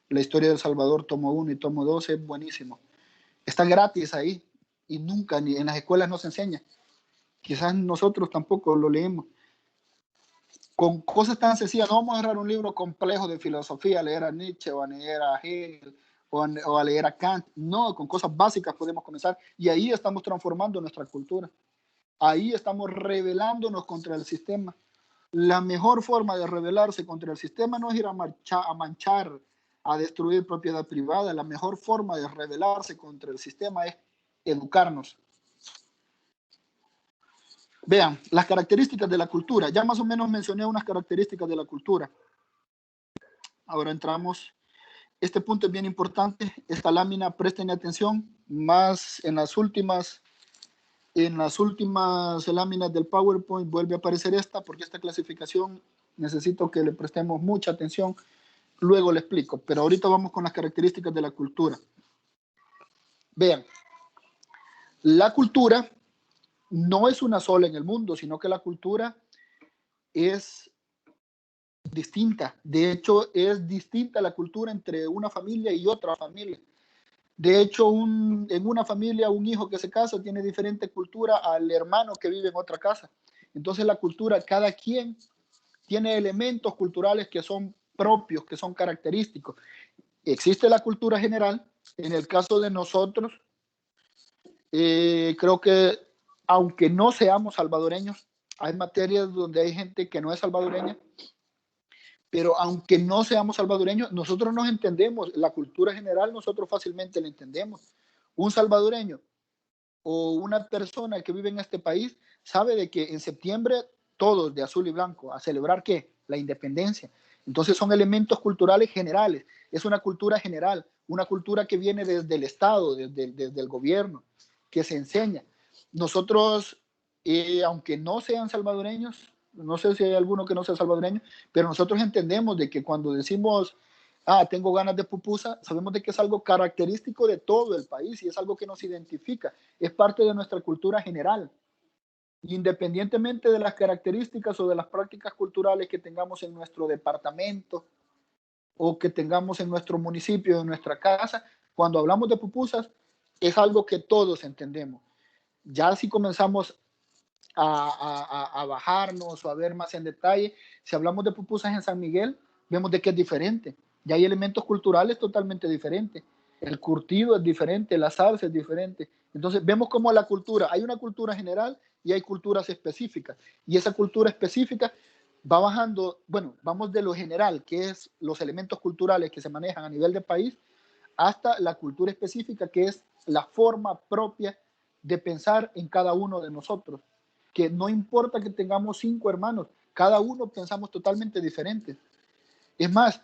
La historia del Salvador, tomo 1 y tomo 2 es buenísimo. Está gratis ahí y nunca, ni en las escuelas no se enseña. Quizás nosotros tampoco lo leemos. Con cosas tan sencillas, no vamos a agarrar un libro complejo de filosofía, a leer a Nietzsche o a leer a Hegel o a leer a Kant. No, con cosas básicas podemos comenzar y ahí estamos transformando nuestra cultura. Ahí estamos rebelándonos contra el sistema. La mejor forma de rebelarse contra el sistema no es ir a manchar, a destruir propiedad privada. La mejor forma de rebelarse contra el sistema es educarnos. Vean, las características de la cultura. Ya más o menos mencioné unas características de la cultura. Ahora entramos. Este punto es bien importante. Esta lámina, presten atención. Más en las últimas láminas del PowerPoint vuelve a aparecer esta, porque esta clasificación necesito que le prestemos mucha atención. Luego le explico, pero ahorita vamos con las características de la cultura. Vean, la cultura no es una sola en el mundo, sino que la cultura es distinta. De hecho, es distinta la cultura entre una familia y otra familia. De hecho, en una familia, un hijo que se casa tiene diferente cultura al hermano que vive en otra casa. Entonces, la cultura, cada quien tiene elementos culturales que son propios, que son característicos. Existe la cultura general. En el caso de nosotros, creo que aunque no seamos salvadoreños, hay materias donde hay gente que no es salvadoreña, pero aunque no seamos salvadoreños, nosotros nos entendemos. La cultura general nosotros fácilmente la entendemos. Un salvadoreño o una persona que vive en este país sabe de que en septiembre todos de azul y blanco a celebrar ¿qué? La independencia. Entonces son elementos culturales generales. Es una cultura general, una cultura que viene desde el Estado, desde el gobierno, que se enseña. Nosotros, aunque no sean salvadoreños, no sé si hay alguno que no sea salvadoreño, pero nosotros entendemos de que cuando decimos, tengo ganas de pupusa, sabemos de que es algo característico de todo el país y es algo que nos identifica, es parte de nuestra cultura general. Independientemente de las características o de las prácticas culturales que tengamos en nuestro departamento o que tengamos en nuestro municipio, en nuestra casa, cuando hablamos de pupusas, es algo que todos entendemos. Ya si comenzamos a bajarnos o a ver más en detalle, si hablamos de pupusas en San Miguel, vemos de que es diferente. Ya hay elementos culturales totalmente diferentes. El curtido es diferente, la salsa es diferente. Entonces vemos como la cultura, hay una cultura general y hay culturas específicas. Y esa cultura específica va bajando, bueno, vamos de lo general, que es los elementos culturales que se manejan a nivel de país, hasta la cultura específica, que es la forma propia de pensar en cada uno de nosotros. Que no importa que tengamos 5 hermanos, cada uno pensamos totalmente diferente. Es más,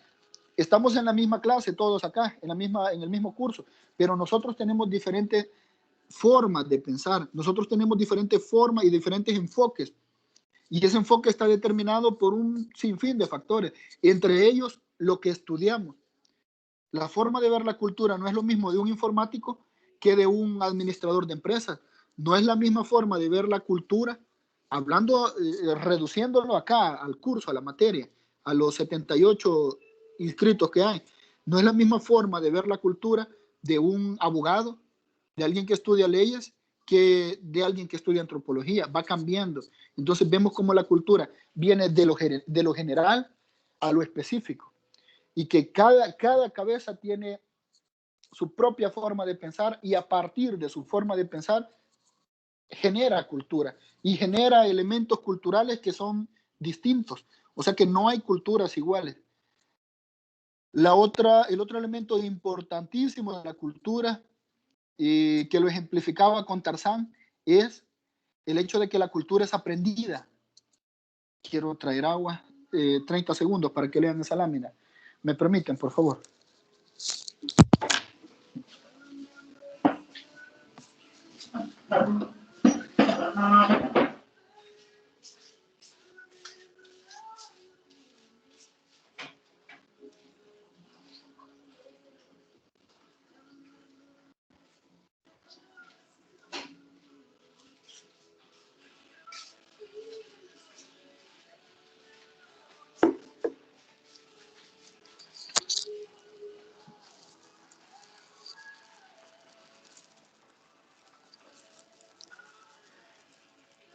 estamos en la misma clase todos acá, en el mismo curso, pero nosotros tenemos diferentes formas de pensar, nosotros tenemos diferentes formas y diferentes enfoques, y ese enfoque está determinado por un sinfín de factores, entre ellos lo que estudiamos. La forma de ver la cultura no es lo mismo de un informático que de un administrador de empresas. No es la misma forma de ver la cultura, hablando, reduciéndolo acá al curso, a la materia, a los 78 inscritos que hay. No es la misma forma de ver la cultura de un abogado, de alguien que estudia leyes, que de alguien que estudia antropología, va cambiando. Entonces vemos cómo la cultura viene de lo general a lo específico y que cada cabeza tiene su propia forma de pensar y a partir de su forma de pensar genera cultura y genera elementos culturales que son distintos. O sea que no hay culturas iguales. El otro elemento importantísimo de la cultura, que lo ejemplificaba con Tarzán, es el hecho de que la cultura es aprendida. Quiero traer agua, 30 segundos para que lean esa lámina. ¿Me permiten, por favor?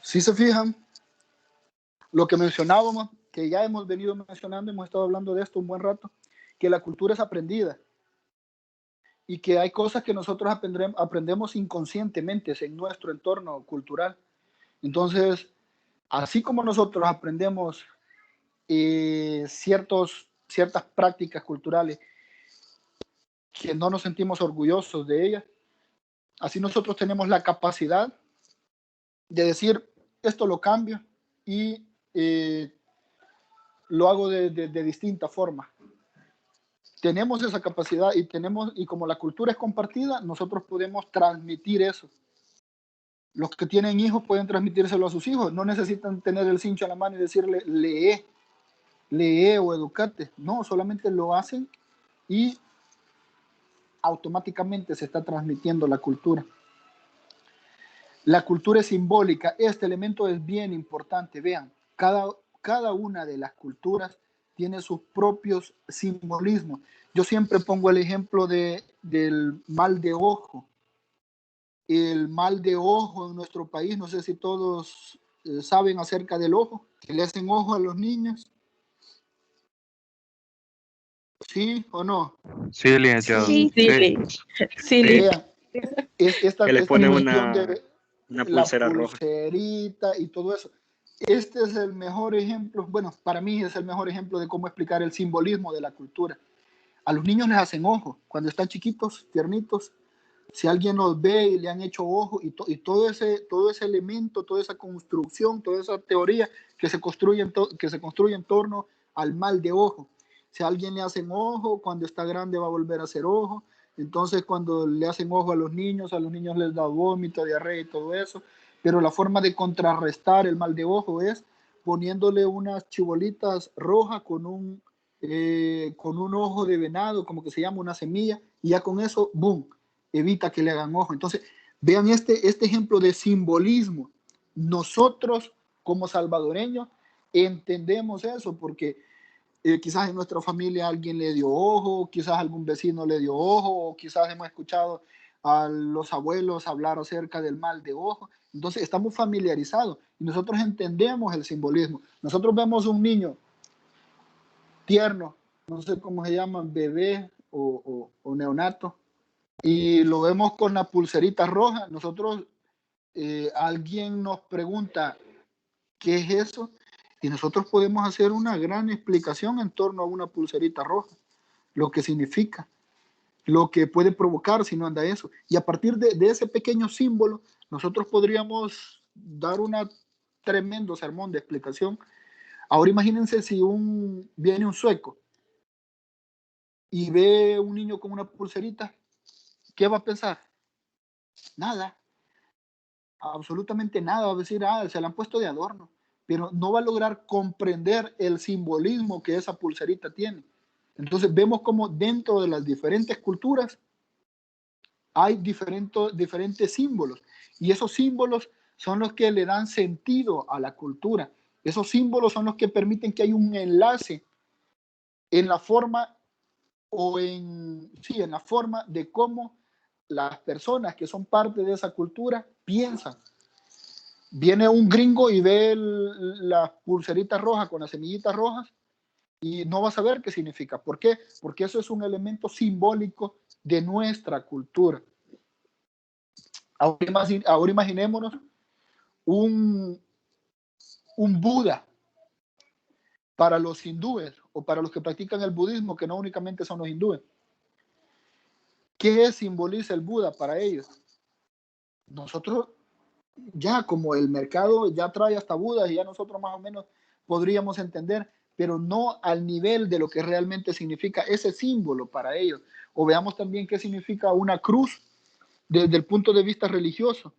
Si se fijan, lo que mencionábamos, que ya hemos venido mencionando, hemos estado hablando de esto un buen rato, que la cultura es aprendida y que hay cosas que nosotros aprendemos inconscientemente en nuestro entorno cultural. Entonces, así como nosotros aprendemos ciertas prácticas culturales que no nos sentimos orgullosos de ellas, así nosotros tenemos la capacidad de decir, esto lo cambio y lo hago de distinta forma. Tenemos esa capacidad y como la cultura es compartida, nosotros podemos transmitir eso. Los que tienen hijos pueden transmitírselo a sus hijos. No necesitan tener el cincho a la mano y decirle, lee o educate. No, solamente lo hacen y automáticamente se está transmitiendo la cultura. La cultura es simbólica. Este elemento es bien importante. Vean, cada una de las culturas tiene sus propios simbolismos. Yo siempre pongo el ejemplo del mal de ojo. El mal de ojo en nuestro país, no sé si todos saben acerca del ojo, que le hacen ojo a los niños. ¿Sí o no? Sí, licenciado. Sí. Sí. Vean, esta Que le ponen cuestión de una la pulsera roja. pulserita y todo eso. Este es el mejor ejemplo, bueno, para mí es el mejor ejemplo de cómo explicar el simbolismo de la cultura. A los niños les hacen ojo cuando están chiquitos, tiernitos. Si alguien los ve y le han hecho ojo y todo ese elemento, toda esa construcción, toda esa teoría que se construye en torno al mal de ojo. Si a alguien le hacen ojo, cuando está grande va a volver a hacer ojo. Entonces cuando le hacen ojo a los niños les da vómito, diarrea y todo eso. Pero la forma de contrarrestar el mal de ojo es poniéndole unas chibolitas rojas con un ojo de venado, como que se llama una semilla, y ya con eso, ¡boom!, evita que le hagan ojo. Entonces, vean este ejemplo de simbolismo. Nosotros, como salvadoreños, entendemos eso porque quizás en nuestra familia alguien le dio ojo, quizás algún vecino le dio ojo, o quizás hemos escuchado a los abuelos hablar acerca del mal de ojo. Entonces, estamos familiarizados y nosotros entendemos el simbolismo. Nosotros vemos un niño tierno, no sé cómo se llaman, bebé o neonato, y lo vemos con la pulserita roja. Nosotros, alguien nos pregunta qué es eso y nosotros podemos hacer una gran explicación en torno a una pulserita roja, lo que significa, lo que puede provocar si no anda eso. Y a partir de ese pequeño símbolo, nosotros podríamos dar un tremendo sermón de explicación. Ahora imagínense si viene un sueco y ve un niño con una pulserita, ¿qué va a pensar? Nada, absolutamente nada. Va a decir, se la han puesto de adorno, pero no va a lograr comprender el simbolismo que esa pulserita tiene. Entonces vemos como dentro de las diferentes culturas hay diferentes símbolos y esos símbolos son los que le dan sentido a la cultura. Esos símbolos son los que permiten que haya un enlace en la forma en la forma de cómo las personas que son parte de esa cultura piensan. Viene un gringo y ve las pulseritas rojas con las semillitas rojas y no va a saber qué significa. ¿Por qué? Porque eso es un elemento simbólico de nuestra cultura. Ahora imaginémonos un Buda para los hindúes o para los que practican el budismo, que no únicamente son los hindúes. ¿Qué simboliza el Buda para ellos? Nosotros ya como el mercado ya trae hasta Budas y ya nosotros más o menos podríamos entender, pero no al nivel de lo que realmente significa ese símbolo para ellos. O veamos también qué significa una cruz desde el punto de vista religioso.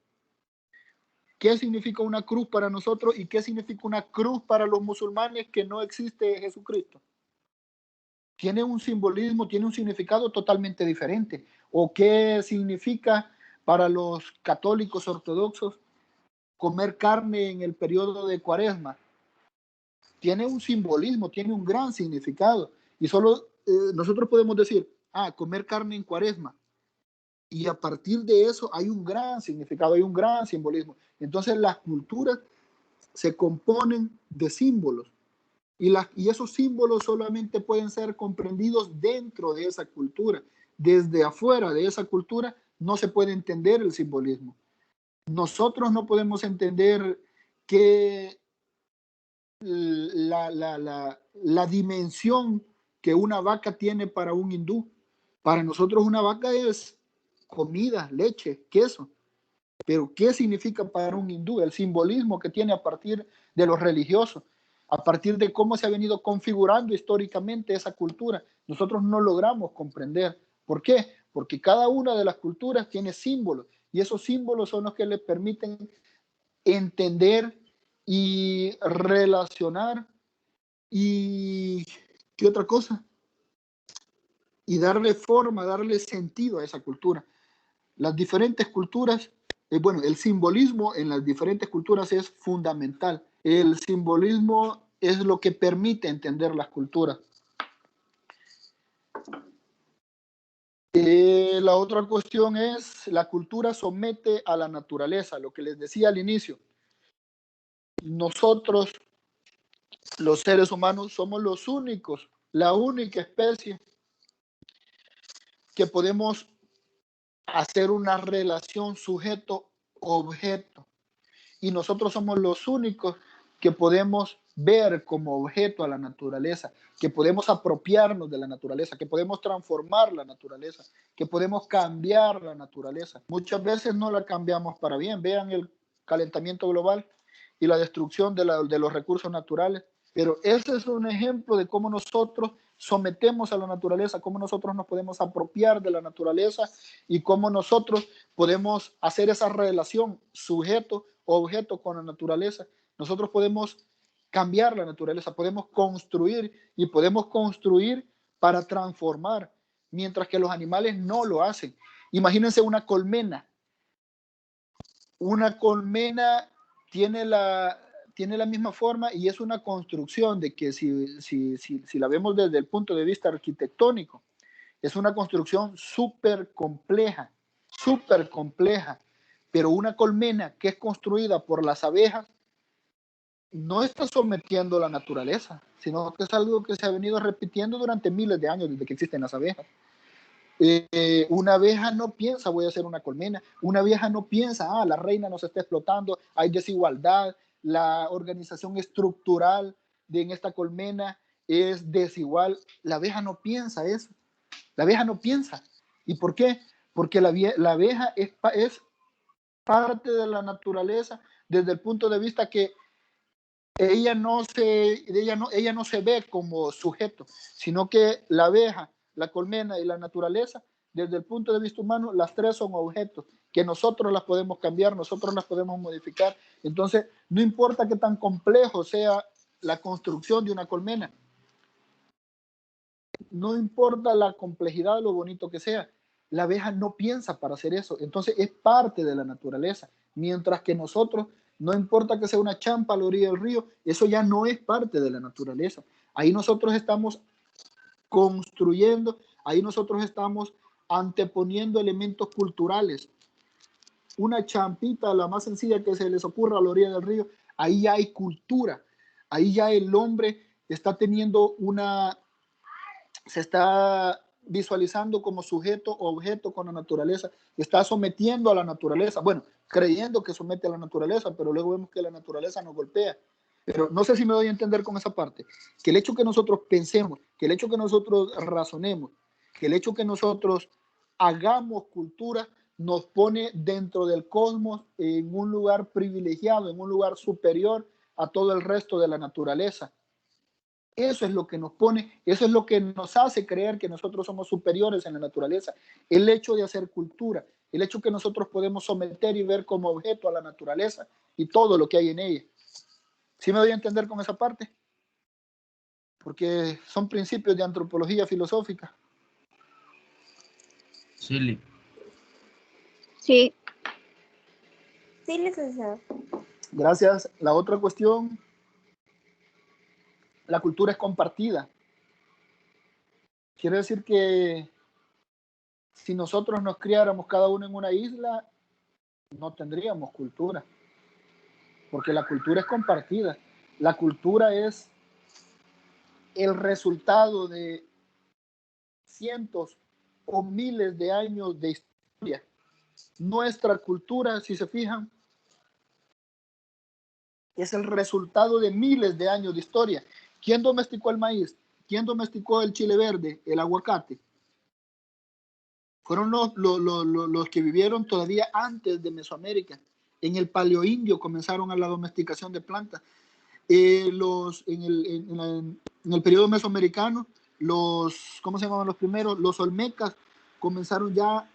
¿Qué significa una cruz para nosotros y qué significa una cruz para los musulmanes que no existe Jesucristo? Tiene un simbolismo, tiene un significado totalmente diferente. ¿O qué significa para los católicos ortodoxos comer carne en el periodo de Cuaresma? Tiene un simbolismo, tiene un gran significado. Y solo nosotros podemos decir, comer carne en Cuaresma. Y a partir de eso hay un gran significado, hay un gran simbolismo. Entonces las culturas se componen de símbolos. Y esos símbolos solamente pueden ser comprendidos dentro de esa cultura. Desde afuera de esa cultura no se puede entender el simbolismo. Nosotros no podemos entender que la dimensión que una vaca tiene para un hindú. Para nosotros una vaca es comida, leche, queso. Pero ¿qué significa para un hindú? El simbolismo que tiene a partir de lo religioso, a partir de cómo se ha venido configurando históricamente esa cultura, nosotros no logramos comprender. ¿Por qué? Porque cada una de las culturas tiene símbolos y esos símbolos son los que le permiten entender y relacionar y ¿qué otra cosa? Y darle forma, darle sentido a esa cultura. Las diferentes culturas, bueno, el simbolismo en las diferentes culturas es fundamental. El simbolismo es lo que permite entender las culturas. La otra cuestión es, la cultura somete a la naturaleza, lo que les decía al inicio. Nosotros, los seres humanos, somos los únicos, la única especie que podemos hacer una relación sujeto-objeto. Y nosotros somos los únicos que podemos ver como objeto a la naturaleza, que podemos apropiarnos de la naturaleza, que podemos transformar la naturaleza, que podemos cambiar la naturaleza. Muchas veces no la cambiamos para bien. Vean el calentamiento global y la destrucción de los recursos naturales. Pero ese es un ejemplo de cómo nosotros sometemos a la naturaleza, cómo nosotros nos podemos apropiar de la naturaleza y cómo nosotros podemos hacer esa relación sujeto-objeto con la naturaleza. Nosotros podemos cambiar la naturaleza, podemos construir y podemos construir para transformar, mientras que los animales no lo hacen. Imagínense una colmena. Una colmena tiene la misma forma y es una construcción de que si la vemos desde el punto de vista arquitectónico, es una construcción súper compleja, pero una colmena que es construida por las abejas no está sometiendo a la naturaleza, sino que es algo que se ha venido repitiendo durante miles de años desde que existen las abejas. Una abeja no piensa voy a hacer una colmena, una abeja no piensa la reina nos está explotando, hay desigualdad, la organización estructural en esta colmena es desigual. La abeja no piensa eso, la abeja no piensa. ¿Y por qué? Porque la abeja es parte de la naturaleza desde el punto de vista que ella no se ve como sujeto, sino que la abeja, la colmena y la naturaleza, desde el punto de vista humano, las tres son objetos que nosotros las podemos cambiar, nosotros las podemos modificar. Entonces, no importa qué tan complejo sea la construcción de una colmena, no importa la complejidad, lo bonito que sea, la abeja no piensa para hacer eso. Entonces, es parte de la naturaleza, mientras que nosotros, no importa que sea una champa a la orilla del río, eso ya no es parte de la naturaleza. Ahí nosotros estamos construyendo, ahí nosotros estamos anteponiendo elementos culturales. Una champita, la más sencilla que se les ocurra a la orilla del río, ahí ya hay cultura, ahí ya el hombre está teniendo se está visualizando como sujeto o objeto con la naturaleza, está sometiendo a la naturaleza, bueno, creyendo que somete a la naturaleza, pero luego vemos que la naturaleza nos golpea. Pero no sé si me doy a entender con esa parte, que el hecho que nosotros pensemos, que el hecho que nosotros razonemos, que el hecho que nosotros hagamos cultura, nos pone dentro del cosmos en un lugar privilegiado, en un lugar superior a todo el resto de la naturaleza. Eso es lo que nos pone, eso es lo que nos hace creer que nosotros somos superiores en la naturaleza. El hecho de hacer cultura, el hecho que nosotros podemos someter y ver como objeto a la naturaleza y todo lo que hay en ella. ¿Sí me doy a entender con esa parte? Porque son principios de antropología filosófica. Sí. Sí. Sí, licenciado. Gracias. La otra cuestión, la cultura es compartida. Quiere decir que si nosotros nos criáramos cada uno en una isla, no tendríamos cultura. Porque la cultura es compartida. La cultura es el resultado de cientos o miles de años de historia. Nuestra cultura, si se fijan, es el resultado de miles de años de historia. ¿Quién domesticó el maíz? ¿Quién domesticó el chile verde, el aguacate? Fueron los que vivieron todavía antes de Mesoamérica. En el Paleoindio comenzaron a la domesticación de plantas. En el periodo mesoamericano, ¿cómo se llamaban los primeros? Los olmecas comenzaron ya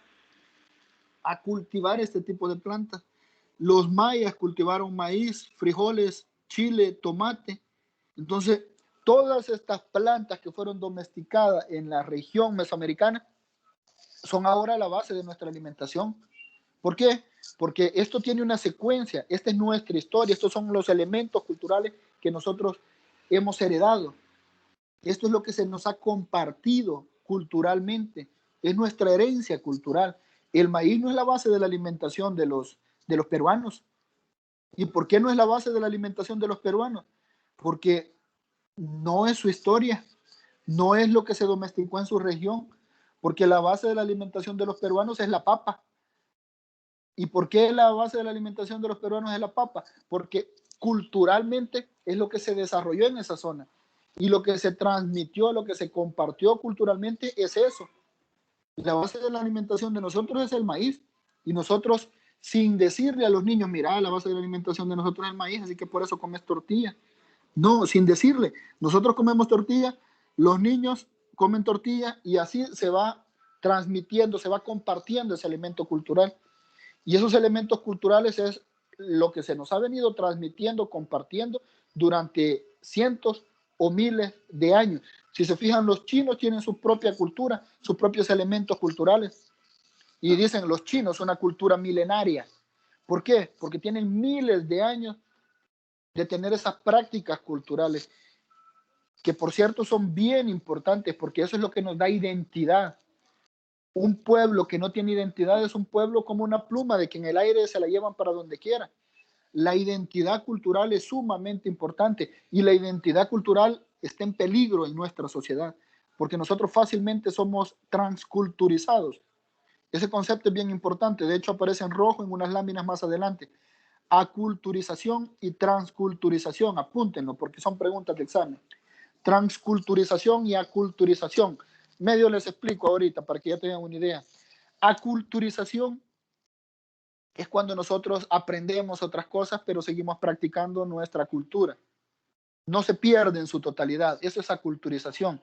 a cultivar este tipo de plantas. Los mayas cultivaron maíz, frijoles, chile, tomate. Entonces, todas estas plantas que fueron domesticadas en la región mesoamericana son ahora la base de nuestra alimentación. ¿Por qué? Porque esto tiene una secuencia, esta es nuestra historia, estos son los elementos culturales que nosotros hemos heredado. Esto es lo que se nos ha compartido culturalmente, es nuestra herencia cultural. El maíz no es la base de la alimentación de los peruanos. ¿Y por qué no es la base de la alimentación de los peruanos? Porque no es su historia, no es lo que se domesticó en su región, porque la base de la alimentación de los peruanos es la papa. ¿Y por qué la base de la alimentación de los peruanos es la papa? Porque culturalmente es lo que se desarrolló en esa zona. Y lo que se transmitió, lo que se compartió culturalmente es eso. La base de la alimentación de nosotros es el maíz. Y nosotros, sin decirle a los niños, mira, la base de la alimentación de nosotros es el maíz, así que por eso comes tortilla. No, sin decirle. Nosotros comemos tortilla, los niños comen tortilla y así se va transmitiendo, se va compartiendo ese elemento cultural. Y esos elementos culturales es lo que se nos ha venido transmitiendo, compartiendo durante cientos o miles de años. Si se fijan, los chinos tienen su propia cultura, sus propios elementos culturales. Y dicen los chinos, una cultura milenaria. ¿Por qué? Porque tienen miles de años de tener esas prácticas culturales, que por cierto son bien importantes, porque eso es lo que nos da identidad. Un pueblo que no tiene identidad es un pueblo como una pluma de que en el aire se la llevan para donde quiera. La identidad cultural es sumamente importante y la identidad cultural está en peligro en nuestra sociedad porque nosotros fácilmente somos transculturizados. Ese concepto es bien importante, de hecho aparece en rojo en unas láminas más adelante. Aculturización y transculturización, apúntenlo porque son preguntas de examen. Transculturización y aculturización. Medio les explico ahorita para que ya tengan una idea. Aculturización es cuando nosotros aprendemos otras cosas, pero seguimos practicando nuestra cultura. No se pierde en su totalidad. Eso es aculturización.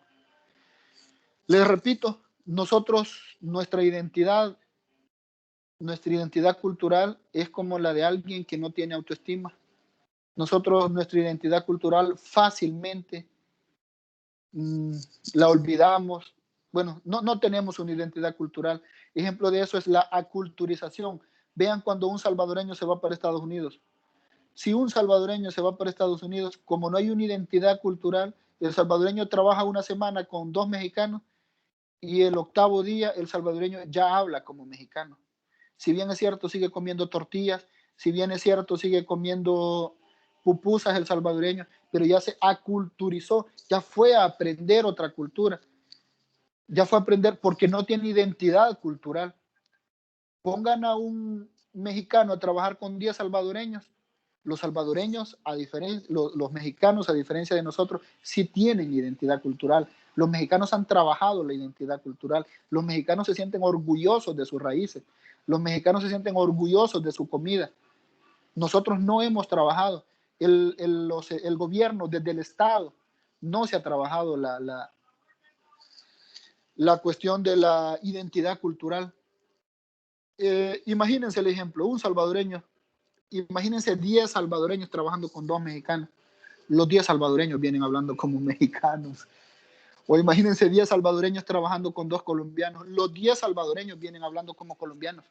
Les repito, nosotros, nuestra identidad cultural es como la de alguien que no tiene autoestima. Nosotros, nuestra identidad cultural fácilmente la olvidamos. Bueno, no tenemos una identidad cultural. Ejemplo de eso es la aculturización. Vean cuando un salvadoreño se va para Estados Unidos. Si un salvadoreño se va para Estados Unidos, como no hay una identidad cultural, el salvadoreño trabaja una semana con 2 mexicanos y el octavo día el salvadoreño ya habla como mexicano. Si bien es cierto, sigue comiendo tortillas, si bien es cierto, sigue comiendo pupusas el salvadoreño, pero ya se aculturizó, ya fue a aprender otra cultura, ya fue a aprender porque no tiene identidad cultural. Pongan a un mexicano a trabajar con 10 salvadoreños. Los salvadoreños, los mexicanos, a diferencia de nosotros, sí tienen identidad cultural. Los mexicanos han trabajado la identidad cultural. Los mexicanos se sienten orgullosos de sus raíces. Los mexicanos se sienten orgullosos de su comida. Nosotros no hemos trabajado. El gobierno, desde el Estado, no se ha trabajado la cuestión de la identidad cultural. Imagínense el ejemplo, un salvadoreño, imagínense 10 salvadoreños trabajando con 2 mexicanos. Los 10 salvadoreños vienen hablando como mexicanos. O imagínense 10 salvadoreños trabajando con 2 colombianos. Los 10 salvadoreños vienen hablando como colombianos.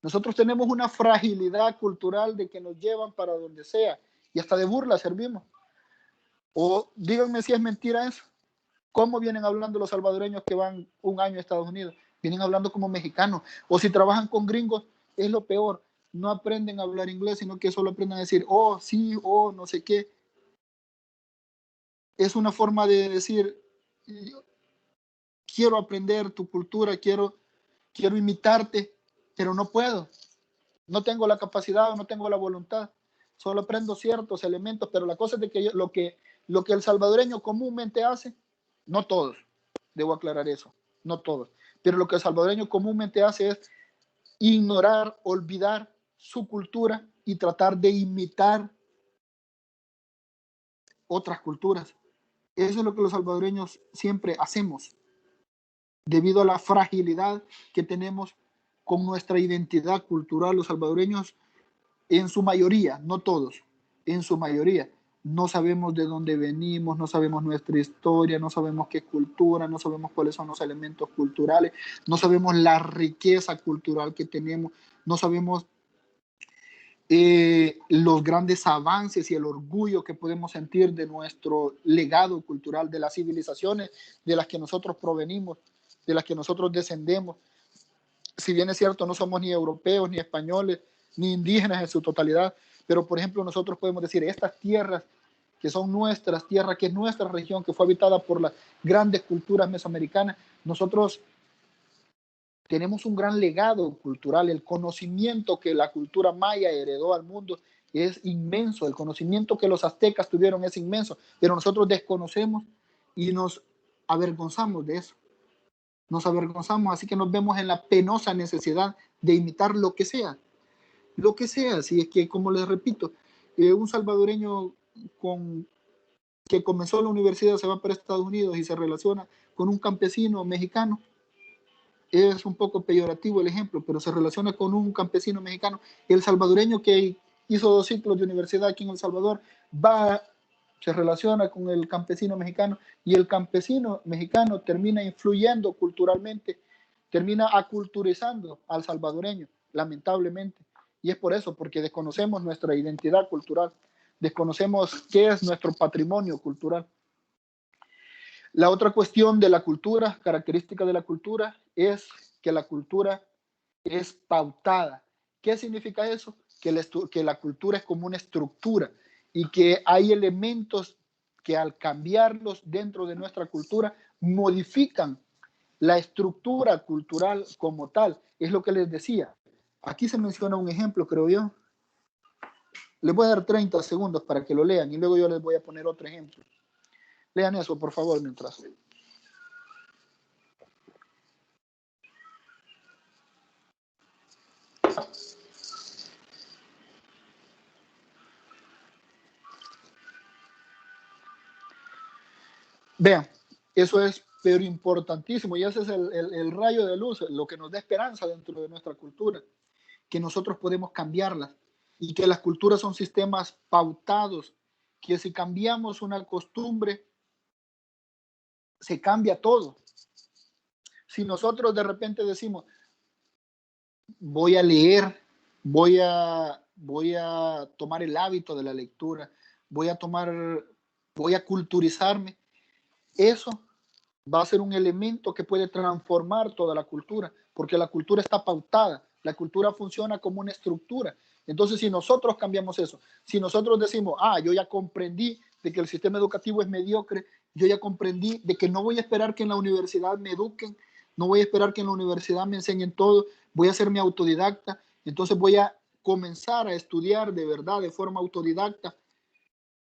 Nosotros tenemos una fragilidad cultural de que nos llevan para donde sea y hasta de burla servimos. O díganme si es mentira eso. ¿Cómo vienen hablando los salvadoreños que van un año a Estados Unidos? Vienen hablando como mexicanos. O si trabajan con gringos, es lo peor. No aprenden a hablar inglés, sino que solo aprenden a decir, oh, sí, oh, no sé qué. Es una forma de decir, quiero aprender tu cultura, quiero imitarte, pero no puedo. No tengo la capacidad o no tengo la voluntad. Solo aprendo ciertos elementos, pero la cosa es de que lo que el salvadoreño comúnmente hace, no todos, debo aclarar eso, no todos, pero lo que el salvadoreño comúnmente hace es ignorar, olvidar su cultura y tratar de imitar otras culturas. Eso es lo que los salvadoreños siempre hacemos, debido a la fragilidad que tenemos con nuestra identidad cultural. Los salvadoreños, en su mayoría, no todos, en su mayoría, no sabemos de dónde venimos, no sabemos nuestra historia, no sabemos qué cultura, no sabemos cuáles son los elementos culturales, no sabemos la riqueza cultural que tenemos, no sabemos los grandes avances y el orgullo que podemos sentir de nuestro legado cultural, de las civilizaciones de las que nosotros provenimos, de las que nosotros descendemos. Si bien es cierto, no somos ni europeos, ni españoles, ni indígenas en su totalidad, pero por ejemplo nosotros podemos decir, estas tierras que son nuestras tierras, que es nuestra región, que fue habitada por las grandes culturas mesoamericanas, nosotros tenemos un gran legado cultural. El conocimiento que la cultura maya heredó al mundo es inmenso. El conocimiento que los aztecas tuvieron es inmenso, pero nosotros desconocemos y nos avergonzamos de eso. Nos avergonzamos, así que nos vemos en la penosa necesidad de imitar lo que sea. Lo que sea, si es que, como les repito, un salvadoreño que comenzó la universidad se va para Estados Unidos y se relaciona con un campesino mexicano, es un poco peyorativo el ejemplo, pero se relaciona con un campesino mexicano. El salvadoreño que hizo 2 ciclos de universidad aquí en El Salvador se relaciona con el campesino mexicano y el campesino mexicano termina influyendo culturalmente, termina aculturizando al salvadoreño, lamentablemente. Y es por eso, porque desconocemos nuestra identidad cultural, desconocemos qué es nuestro patrimonio cultural. La otra cuestión de la cultura, característica de la cultura, es que la cultura es pautada. ¿Qué significa eso? Que la cultura es como una estructura y que hay elementos que al cambiarlos dentro de nuestra cultura modifican la estructura cultural como tal. Es lo que les decía. Aquí se menciona un ejemplo, creo yo. Les voy a dar 30 segundos para que lo lean y luego yo les voy a poner otro ejemplo. Lean eso, por favor, mientras. Vean, eso es pero importantísimo y ese es el rayo de luz, lo que nos da esperanza dentro de nuestra cultura, que nosotros podemos cambiarlas y que las culturas son sistemas pautados, que si cambiamos una costumbre, se cambia todo. Si nosotros de repente decimos, voy a leer, voy a tomar el hábito de la lectura, voy a culturizarme, eso va a ser un elemento que puede transformar toda la cultura, porque la cultura está pautada, la cultura funciona como una estructura. Entonces, si nosotros cambiamos eso, si nosotros decimos, yo ya comprendí de que el sistema educativo es mediocre, yo ya comprendí de que no voy a esperar que en la universidad me eduquen, no voy a esperar que en la universidad me enseñen todo, voy a ser mi autodidacta, entonces voy a comenzar a estudiar de verdad, de forma autodidacta,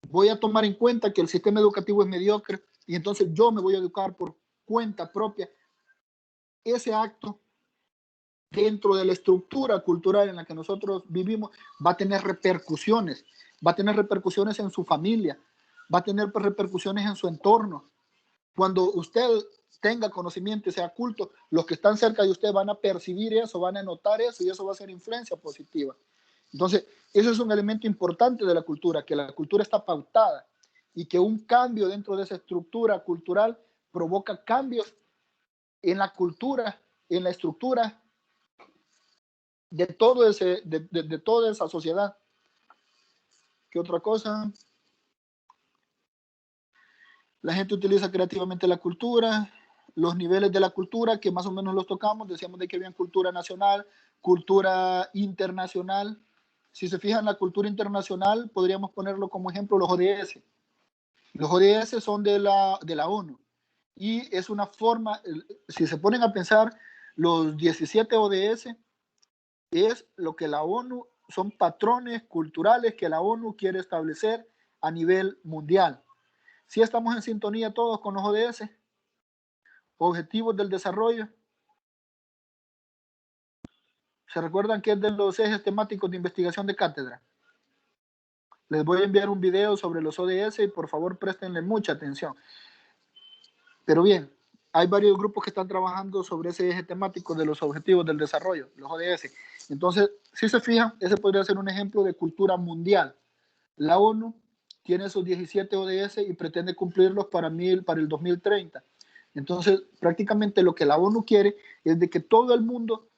voy a tomar en cuenta que el sistema educativo es mediocre y entonces yo me voy a educar por cuenta propia. Ese acto dentro de la estructura cultural en la que nosotros vivimos va a tener repercusiones en su familia, va a tener repercusiones en su entorno. Cuando usted tenga conocimiento y sea culto, los que están cerca de usted van a percibir eso, van a notar eso y eso va a ser influencia positiva. Entonces, eso es un elemento importante de la cultura, que la cultura está pautada y que un cambio dentro de esa estructura cultural provoca cambios en la cultura, en la estructura de toda esa sociedad. ¿Qué otra cosa? La gente utiliza creativamente la cultura, los niveles de la cultura que más o menos los tocamos, decíamos de que había cultura nacional, cultura internacional. Si se fijan, la cultura internacional podríamos ponerlo como ejemplo los ODS. Los ODS son de la ONU y es una forma, si se ponen a pensar, los 17 ODS es lo que la ONU, son patrones culturales que la ONU quiere establecer a nivel mundial. Si estamos en sintonía todos con los ODS, Objetivos del Desarrollo. ¿Se recuerdan que es de los ejes temáticos de investigación de cátedra? Les voy a enviar un video sobre los ODS y por favor préstenle mucha atención. Pero bien, hay varios grupos que están trabajando sobre ese eje temático de los Objetivos del Desarrollo, los ODS. Entonces, si se fijan, ese podría ser un ejemplo de cultura mundial. La ONU tiene esos 17 ODS y pretende cumplirlos para el 2030. Entonces, prácticamente lo que la ONU quiere es de que todo el mundo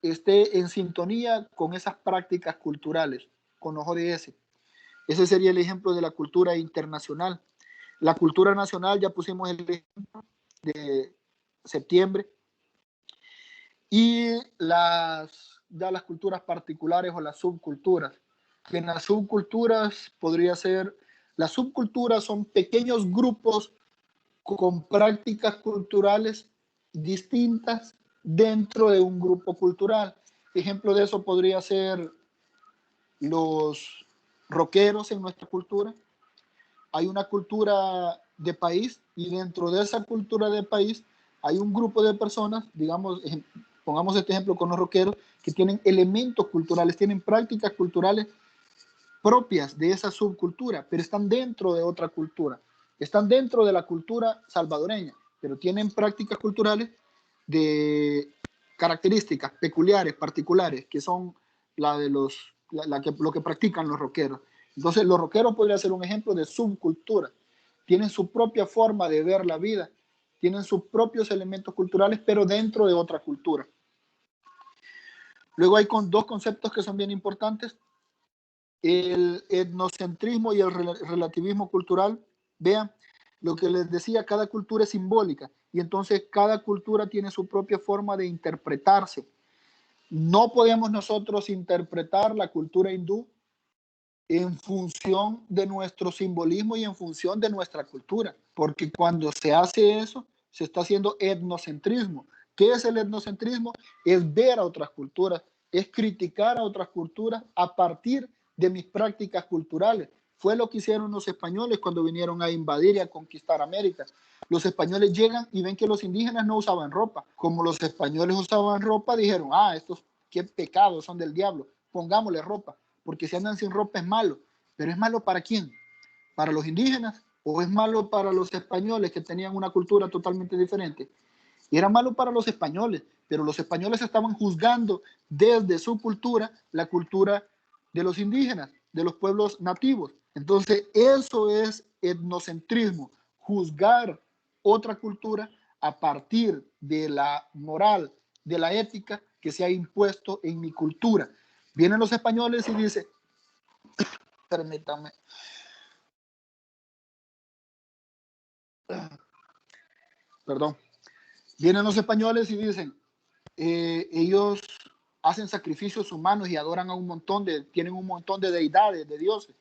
esté en sintonía con esas prácticas culturales, con los ODS. Ese sería el ejemplo de la cultura internacional. La cultura nacional, ya pusimos el ejemplo de septiembre. Y ya las culturas particulares o las subculturas. Que en las subculturas las subculturas son pequeños grupos con prácticas culturales distintas dentro de un grupo cultural. Ejemplo de eso podría ser los rockeros en nuestra cultura. Hay una cultura de país y dentro de esa cultura de país hay un grupo de personas, digamos, pongamos este ejemplo con los rockeros, que tienen elementos culturales, tienen prácticas culturales propias de esa subcultura, pero están dentro de otra cultura. Están dentro de la cultura salvadoreña, pero tienen prácticas culturales de características peculiares, particulares, que son lo que practican los rockeros. Entonces, los rockeros podrían ser un ejemplo de subcultura. Tienen su propia forma de ver la vida, tienen sus propios elementos culturales, pero dentro de otra cultura. Luego hay dos conceptos que son bien importantes: el etnocentrismo y el relativismo cultural. Vean, lo que les decía, cada cultura es simbólica y entonces cada cultura tiene su propia forma de interpretarse. No podemos nosotros interpretar la cultura hindú en función de nuestro simbolismo y en función de nuestra cultura, porque cuando se hace eso, se está haciendo etnocentrismo. ¿Qué es el etnocentrismo? Es ver a otras culturas, es criticar a otras culturas a partir de mis prácticas culturales. Fue lo que hicieron los españoles cuando vinieron a invadir y a conquistar América. Los españoles llegan y ven que los indígenas no usaban ropa. Como los españoles usaban ropa, dijeron, estos qué pecados, son del diablo, pongámosle ropa, porque si andan sin ropa es malo. ¿Pero es malo para quién? ¿Para los indígenas o es malo para los españoles que tenían una cultura totalmente diferente? Y era malo para los españoles, pero los españoles estaban juzgando desde su cultura la cultura de los indígenas, de los pueblos nativos. Entonces, eso es etnocentrismo, juzgar otra cultura a partir de la moral, de la ética que se ha impuesto en mi cultura. Vienen los españoles y dicen, permítame, perdón, vienen los españoles y dicen, ellos hacen sacrificios humanos y adoran a tienen un montón de deidades, de dioses.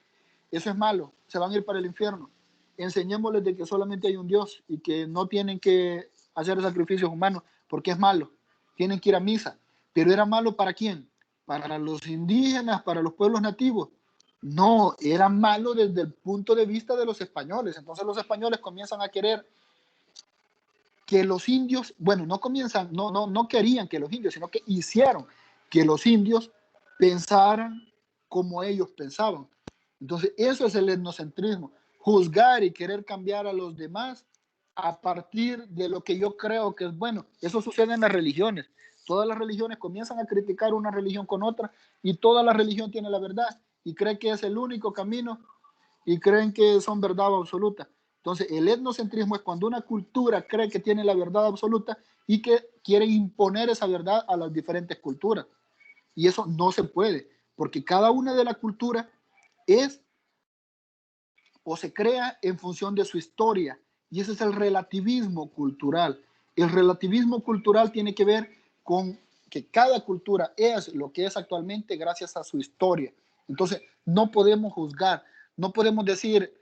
Eso es malo, se van a ir para el infierno. Enseñémosles de que solamente hay un Dios y que no tienen que hacer sacrificios humanos porque es malo. Tienen que ir a misa. Pero ¿era malo para quién? Para los indígenas, para los pueblos nativos. No, era malo desde el punto de vista de los españoles. Entonces los españoles comienzan a querer que los indios, bueno, no querían que los indios, sino que hicieron que los indios pensaran como ellos pensaban. Entonces, eso es el etnocentrismo, juzgar y querer cambiar a los demás a partir de lo que yo creo que es bueno. Eso sucede en las religiones. Todas las religiones comienzan a criticar una religión con otra y toda la religión tiene la verdad y cree que es el único camino y creen que son verdad absoluta. Entonces, el etnocentrismo es cuando una cultura cree que tiene la verdad absoluta y que quiere imponer esa verdad a las diferentes culturas. Y eso no se puede, porque cada una de las culturas es o se crea en función de su historia. Y ese es el relativismo cultural. El relativismo cultural tiene que ver con que cada cultura es lo que es actualmente gracias a su historia. Entonces, no podemos juzgar, no podemos decir,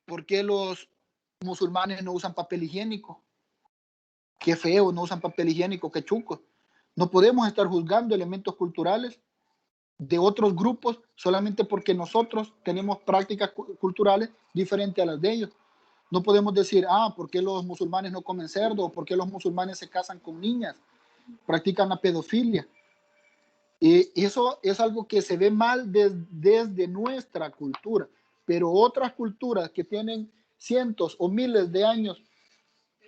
¿por qué los musulmanes no usan papel higiénico? Qué feo, no usan papel higiénico, qué chuco. No podemos estar juzgando elementos culturales de otros grupos solamente porque nosotros tenemos prácticas culturales diferentes a las de ellos. No podemos decir, ¿por qué los musulmanes no comen cerdo? ¿Por qué los musulmanes se casan con niñas? Practican la pedofilia. Y eso es algo que se ve mal desde nuestra cultura, pero otras culturas que tienen cientos o miles de años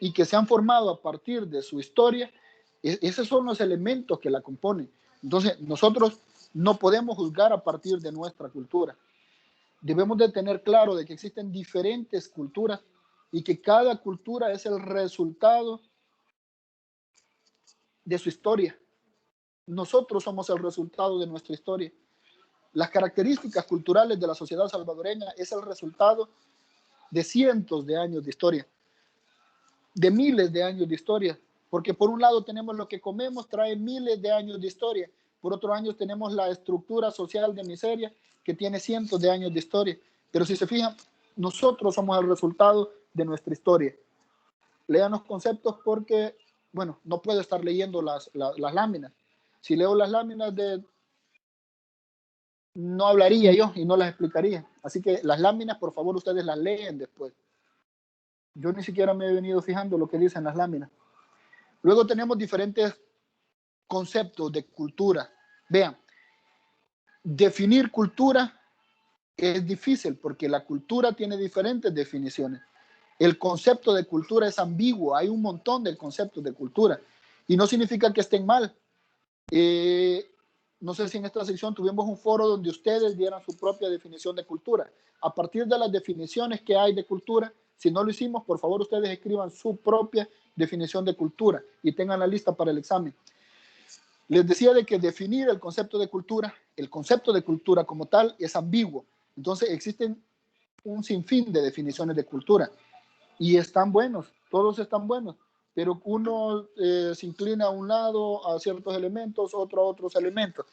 y que se han formado a partir de su historia, esos son los elementos que la componen. Entonces, nosotros no podemos juzgar a partir de nuestra cultura. Debemos de tener claro de que existen diferentes culturas y que cada cultura es el resultado de su historia. Nosotros somos el resultado de nuestra historia. Las características culturales de la sociedad salvadoreña es el resultado de cientos de años de historia, de miles de años de historia, porque por un lado tenemos lo que comemos, trae miles de años de historia, por otro año tenemos la estructura social de miseria que tiene cientos de años de historia, pero si se fijan, nosotros somos el resultado de nuestra historia. Lean los conceptos porque, bueno, no puedo estar leyendo las láminas. Si leo las láminas no hablaría yo y no las explicaría. Así que las láminas, por favor, ustedes las leen después. Yo ni siquiera me he venido fijando lo que dicen las láminas. Luego tenemos diferentes conceptos de cultura. Vean, definir cultura es difícil porque la cultura tiene diferentes definiciones. El concepto de cultura es ambiguo. Hay un montón de conceptos de cultura y no significa que estén mal. No sé si en esta sección tuvimos un foro donde ustedes dieran su propia definición de cultura. A partir de las definiciones que hay de cultura, si no lo hicimos, por favor ustedes escriban su propia definición de cultura y tengan la lista para el examen. Les decía de que definir el concepto de cultura como tal es ambiguo. Entonces existen un sinfín de definiciones de cultura y están buenos, todos están buenos, pero uno se inclina a un lado a ciertos elementos, otro a otros elementos.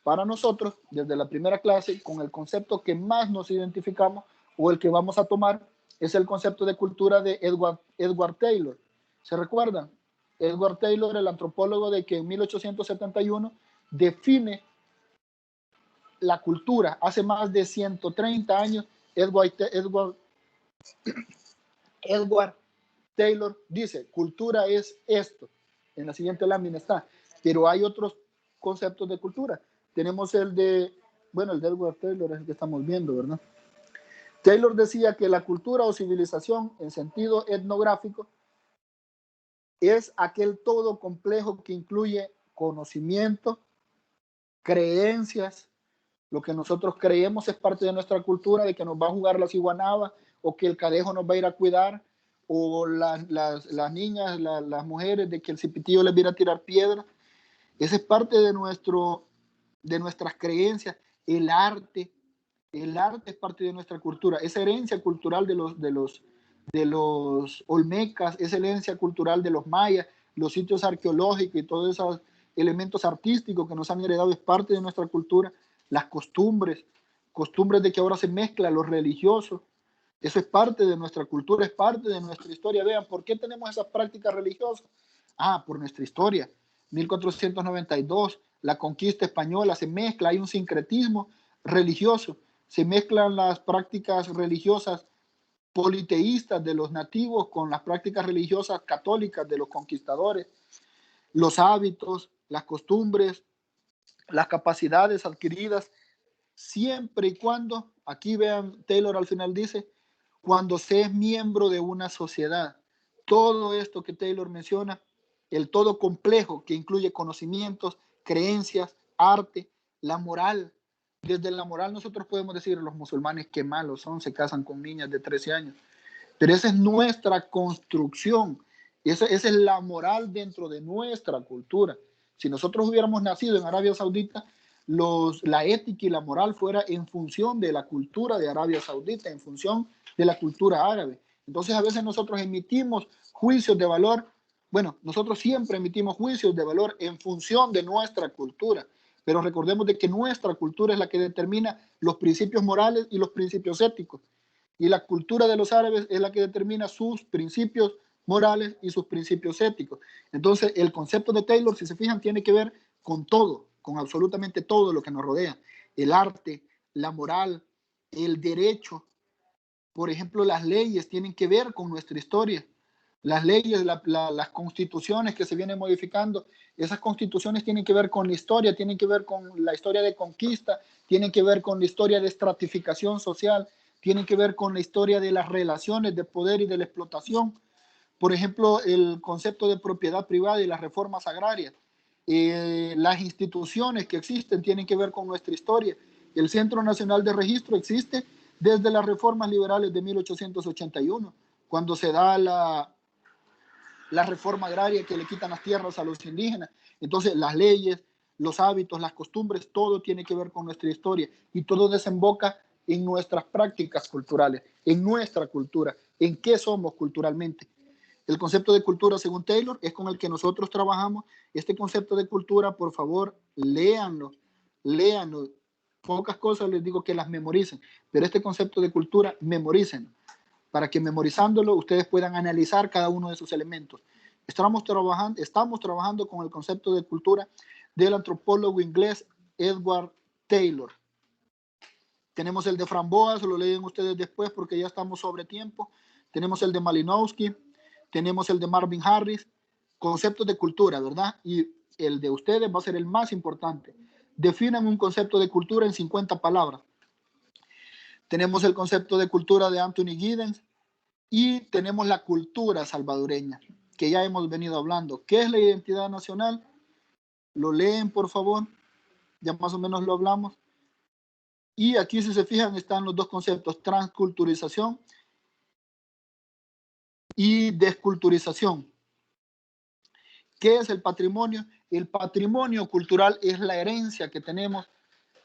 Para nosotros, desde la primera clase, con el concepto que más nos identificamos o el que vamos a tomar es el concepto de cultura de Edward Taylor. ¿Se recuerdan? Edward Taylor, el antropólogo de que en 1871 define la cultura. Hace más de 130 años, Edward Taylor dice, cultura es esto. En la siguiente lámina está. Pero hay otros conceptos de cultura. Tenemos el de Edward Taylor es el que estamos viendo, ¿verdad? Taylor decía que la cultura o civilización en sentido etnográfico es aquel todo complejo que incluye conocimiento, creencias, lo que nosotros creemos es parte de nuestra cultura, de que nos va a jugar la ciguanaba o que el cadejo nos va a ir a cuidar, o las niñas, las mujeres, de que el cipitillo les viene a tirar piedra. Esa es parte de nuestras creencias. El arte es parte de nuestra cultura, esa herencia cultural de de los olmecas, esa herencia cultural de los mayas, los sitios arqueológicos y todos esos elementos artísticos que nos han heredado es parte de nuestra cultura, las costumbres de que ahora se mezcla lo religioso, eso es parte de nuestra cultura, es parte de nuestra historia. Vean, ¿por qué tenemos esas prácticas religiosas? Ah, por nuestra historia. 1492, la conquista española, se mezcla, hay un sincretismo religioso, se mezclan las prácticas religiosas politeístas de los nativos con las prácticas religiosas católicas de los conquistadores, los hábitos, las costumbres, las capacidades adquiridas, siempre y cuando, aquí vean, Taylor al final dice, cuando se es miembro de una sociedad. Todo esto que Taylor menciona, el todo complejo que incluye conocimientos, creencias, arte, la moral. Desde la moral nosotros podemos decir, los musulmanes qué malos son, se casan con niñas de 13 años. Pero esa es nuestra construcción. Esa es la moral dentro de nuestra cultura. Si nosotros hubiéramos nacido en Arabia Saudita, la ética y la moral fuera en función de la cultura de Arabia Saudita, en función de la cultura árabe. Entonces a veces nosotros emitimos juicios de valor. Bueno, nosotros siempre emitimos juicios de valor en función de nuestra cultura. Pero recordemos de que nuestra cultura es la que determina los principios morales y los principios éticos. Y la cultura de los árabes es la que determina sus principios morales y sus principios éticos. Entonces, el concepto de Taylor, si se fijan, tiene que ver con todo, con absolutamente todo lo que nos rodea. El arte, la moral, el derecho. Por ejemplo, las leyes tienen que ver con nuestra historia. Las leyes, las constituciones que se vienen modificando, esas constituciones tienen que ver con la historia, tienen que ver con la historia de conquista, tienen que ver con la historia de estratificación social, tienen que ver con la historia de las relaciones de poder y de la explotación. Por ejemplo, el concepto de propiedad privada y las reformas agrarias. Las instituciones que existen tienen que ver con nuestra historia. El Centro Nacional de Registro existe desde las reformas liberales de 1881, cuando se da la reforma agraria que le quitan las tierras a los indígenas. Entonces, las leyes, los hábitos, las costumbres, todo tiene que ver con nuestra historia y todo desemboca en nuestras prácticas culturales, en nuestra cultura, en qué somos culturalmente. El concepto de cultura, según Taylor, es con el que nosotros trabajamos. Este concepto de cultura, por favor, léanlo. Pocas cosas les digo que las memoricen, pero este concepto de cultura, memorícenlo, para que memorizándolo ustedes puedan analizar cada uno de sus elementos. Estamos trabajando con el concepto de cultura del antropólogo inglés Edward Taylor. Tenemos el de Framboas, lo leen ustedes después porque ya estamos sobre tiempo. Tenemos el de Malinowski, tenemos el de Marvin Harris, conceptos de cultura, ¿verdad? Y el de ustedes va a ser el más importante. Definan un concepto de cultura en 50 palabras. Tenemos el concepto de cultura de Anthony Giddens y tenemos la cultura salvadoreña, que ya hemos venido hablando. ¿Qué es la identidad nacional? Lo leen, por favor. Ya más o menos lo hablamos. Y aquí, si se fijan, están los dos conceptos, transculturización y desculturización. ¿Qué es el patrimonio? El patrimonio cultural es la herencia que tenemos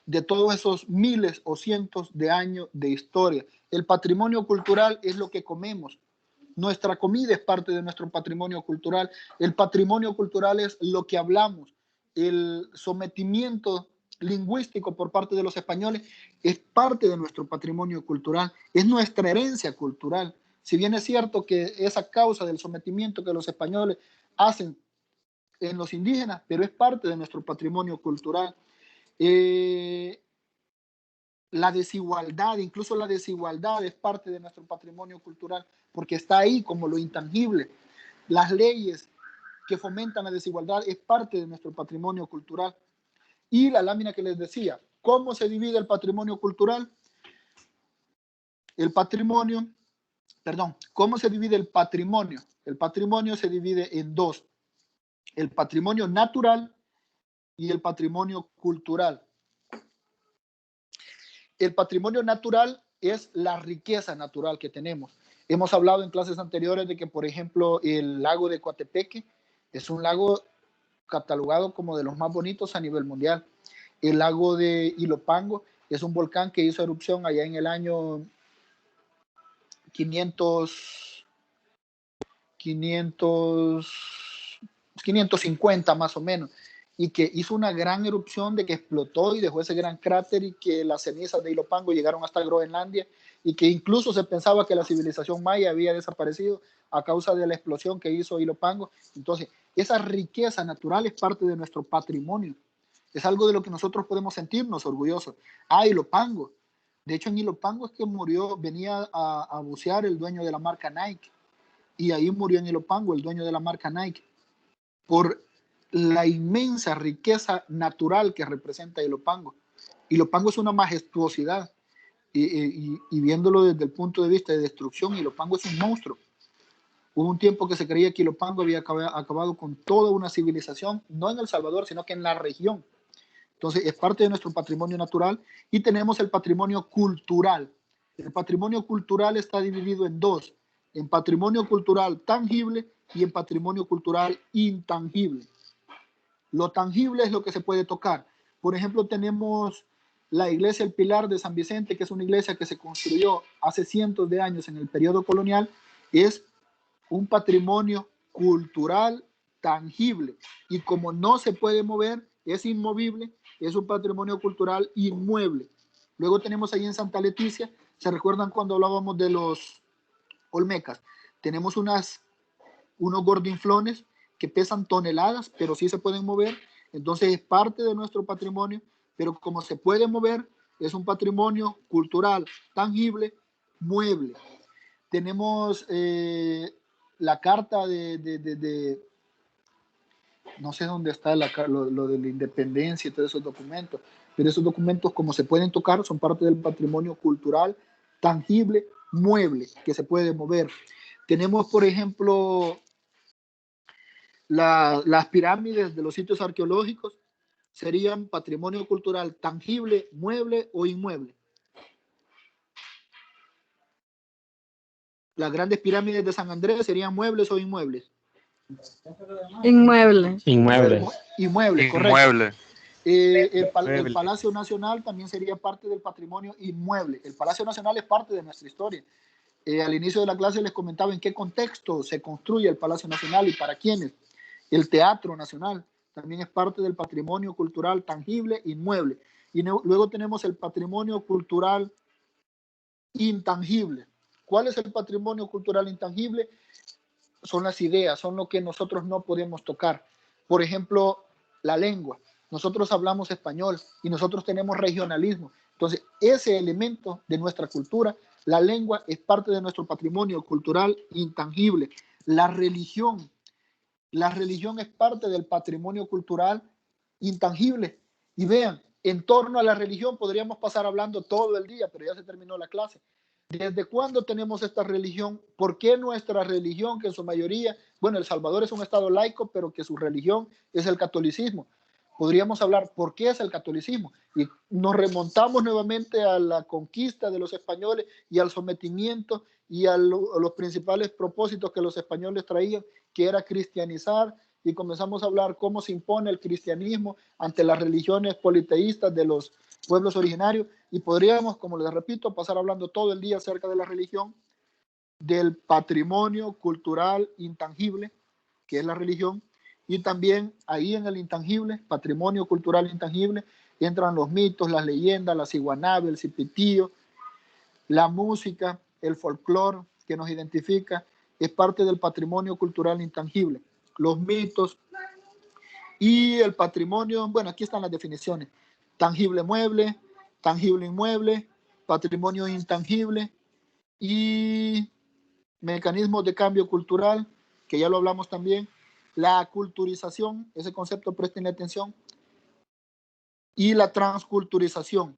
de todos esos miles o cientos de años de historia. El patrimonio cultural es lo que comemos. Nuestra comida es parte de nuestro patrimonio cultural. El patrimonio cultural es lo que hablamos. El sometimiento lingüístico por parte de los españoles es parte de nuestro patrimonio cultural. Es nuestra herencia cultural. Si bien es cierto que es a causa del sometimiento que los españoles hacen en los indígenas, pero es parte de nuestro patrimonio cultural. La desigualdad, incluso la desigualdad es parte de nuestro patrimonio cultural porque está ahí como lo intangible. Las leyes que fomentan la desigualdad es parte de nuestro patrimonio cultural. Y la lámina que les decía, ¿cómo se divide el patrimonio cultural? ¿Cómo se divide el patrimonio? El patrimonio se divide en dos, el patrimonio natural y el patrimonio cultural. El patrimonio natural es la riqueza natural que tenemos. Hemos hablado en clases anteriores de que, por ejemplo, el lago de Coatepeque es un lago catalogado como de los más bonitos a nivel mundial. El lago de Ilopango es un volcán que hizo erupción allá en el año 550 más o menos, y que hizo una gran erupción de que explotó y dejó ese gran cráter, y que las cenizas de Ilopango llegaron hasta Groenlandia, y que incluso se pensaba que la civilización maya había desaparecido a causa de la explosión que hizo Ilopango. Entonces, esa riqueza natural es parte de nuestro patrimonio, es algo de lo que nosotros podemos sentirnos orgullosos. Ilopango, de hecho en Ilopango es que murió, venía a bucear el dueño de la marca Nike, y ahí murió en Ilopango el dueño de la marca Nike, por la inmensa riqueza natural que representa Ilopango. Ilopango es una majestuosidad, y viéndolo desde el punto de vista de destrucción, Ilopango es un monstruo. Hubo un tiempo que se creía que Ilopango había acabado con toda una civilización, no en El Salvador, sino que en la región. Entonces, es parte de nuestro patrimonio natural. Y tenemos el patrimonio cultural. El patrimonio cultural está dividido en dos: en patrimonio cultural tangible y en patrimonio cultural intangible. Lo tangible es lo que se puede tocar. Por ejemplo, tenemos la iglesia El Pilar de San Vicente, que es una iglesia que se construyó hace cientos de años en el periodo colonial. Es un patrimonio cultural tangible, y como no se puede mover, es inmovible, es un patrimonio cultural inmueble. Luego tenemos ahí en Santa Leticia, ¿se recuerdan cuando hablábamos de los olmecas? Tenemos unos gordinflones que pesan toneladas, pero sí se pueden mover. Entonces es parte de nuestro patrimonio, pero como se puede mover, es un patrimonio cultural tangible, mueble. Tenemos la carta no sé dónde está lo de la independencia y todos esos documentos, pero esos documentos, como se pueden tocar, son parte del patrimonio cultural tangible, mueble, que se puede mover. Tenemos, por ejemplo, las pirámides de los sitios arqueológicos, serían patrimonio cultural tangible, mueble o inmueble. Las grandes pirámides de San Andrés serían muebles o inmuebles. Inmuebles. Inmuebles. Inmuebles, correcto. Inmueble. El Palacio Nacional también sería parte del patrimonio inmueble. El Palacio Nacional es parte de nuestra historia. Al inicio de la clase les comentaba en qué contexto se construye el Palacio Nacional y para quiénes. El Teatro Nacional también es parte del patrimonio cultural tangible inmueble. Y luego tenemos el patrimonio cultural intangible. ¿Cuál es el patrimonio cultural intangible? Son las ideas, son lo que nosotros no podemos tocar. Por ejemplo, la lengua. Nosotros hablamos español y nosotros tenemos regionalismo. Entonces, ese elemento de nuestra cultura, la lengua, es parte de nuestro patrimonio cultural intangible. La religión es parte del patrimonio cultural intangible. Y vean, en torno a la religión podríamos pasar hablando todo el día, pero ya se terminó la clase. ¿Desde cuándo tenemos esta religión? ¿Por qué nuestra religión, que en su mayoría, bueno, El Salvador es un estado laico, pero que su religión es el catolicismo? Podríamos hablar por qué es el catolicismo, y nos remontamos nuevamente a la conquista de los españoles y al sometimiento y a los principales propósitos que los españoles traían, que era cristianizar, y comenzamos a hablar cómo se impone el cristianismo ante las religiones politeístas de los pueblos originarios. Y podríamos, como les repito, pasar hablando todo el día acerca de la religión, del patrimonio cultural intangible, que es la religión, y también ahí en el intangible, patrimonio cultural intangible, entran los mitos, las leyendas, la ciguanave, el cipitío, la música, el folclore que nos identifica, es parte del patrimonio cultural intangible. Los mitos y el patrimonio, bueno, aquí están las definiciones: tangible mueble, tangible inmueble, patrimonio intangible y mecanismos de cambio cultural, que ya lo hablamos también, la culturización, ese concepto presten atención, y la transculturización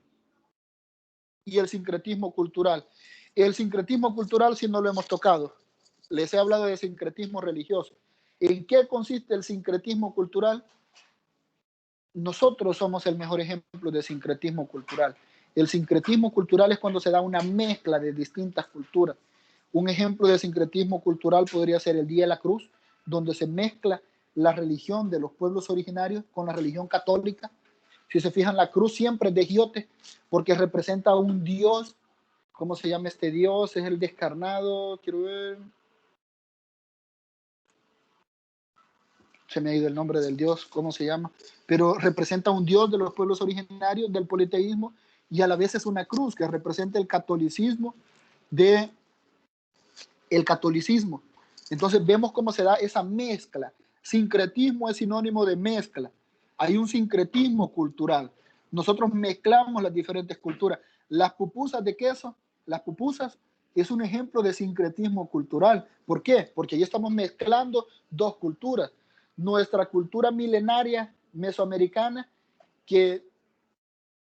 y el sincretismo cultural. El sincretismo cultural sí no lo hemos tocado, les he hablado de sincretismo religioso. ¿En qué consiste el sincretismo cultural? Nosotros somos el mejor ejemplo de sincretismo cultural. El sincretismo cultural es cuando se da una mezcla de distintas culturas. Un ejemplo de sincretismo cultural podría ser el Día de la Cruz, donde se mezcla la religión de los pueblos originarios con la religión católica. Si se fijan, la cruz siempre es de giote porque representa a un dios ¿cómo se llama este dios? Es el descarnado, quiero ver. Se me ha ido el nombre del dios, ¿cómo se llama? Pero representa un dios de los pueblos originarios del politeísmo y a la vez es una cruz que representa el catolicismo Entonces vemos cómo se da esa mezcla. Sincretismo es sinónimo de mezcla. Hay un sincretismo cultural. Nosotros mezclamos las diferentes culturas. Las pupusas de queso, las pupusas es un ejemplo de sincretismo cultural. ¿Por qué? Porque ahí estamos mezclando dos culturas. Nuestra cultura milenaria mesoamericana que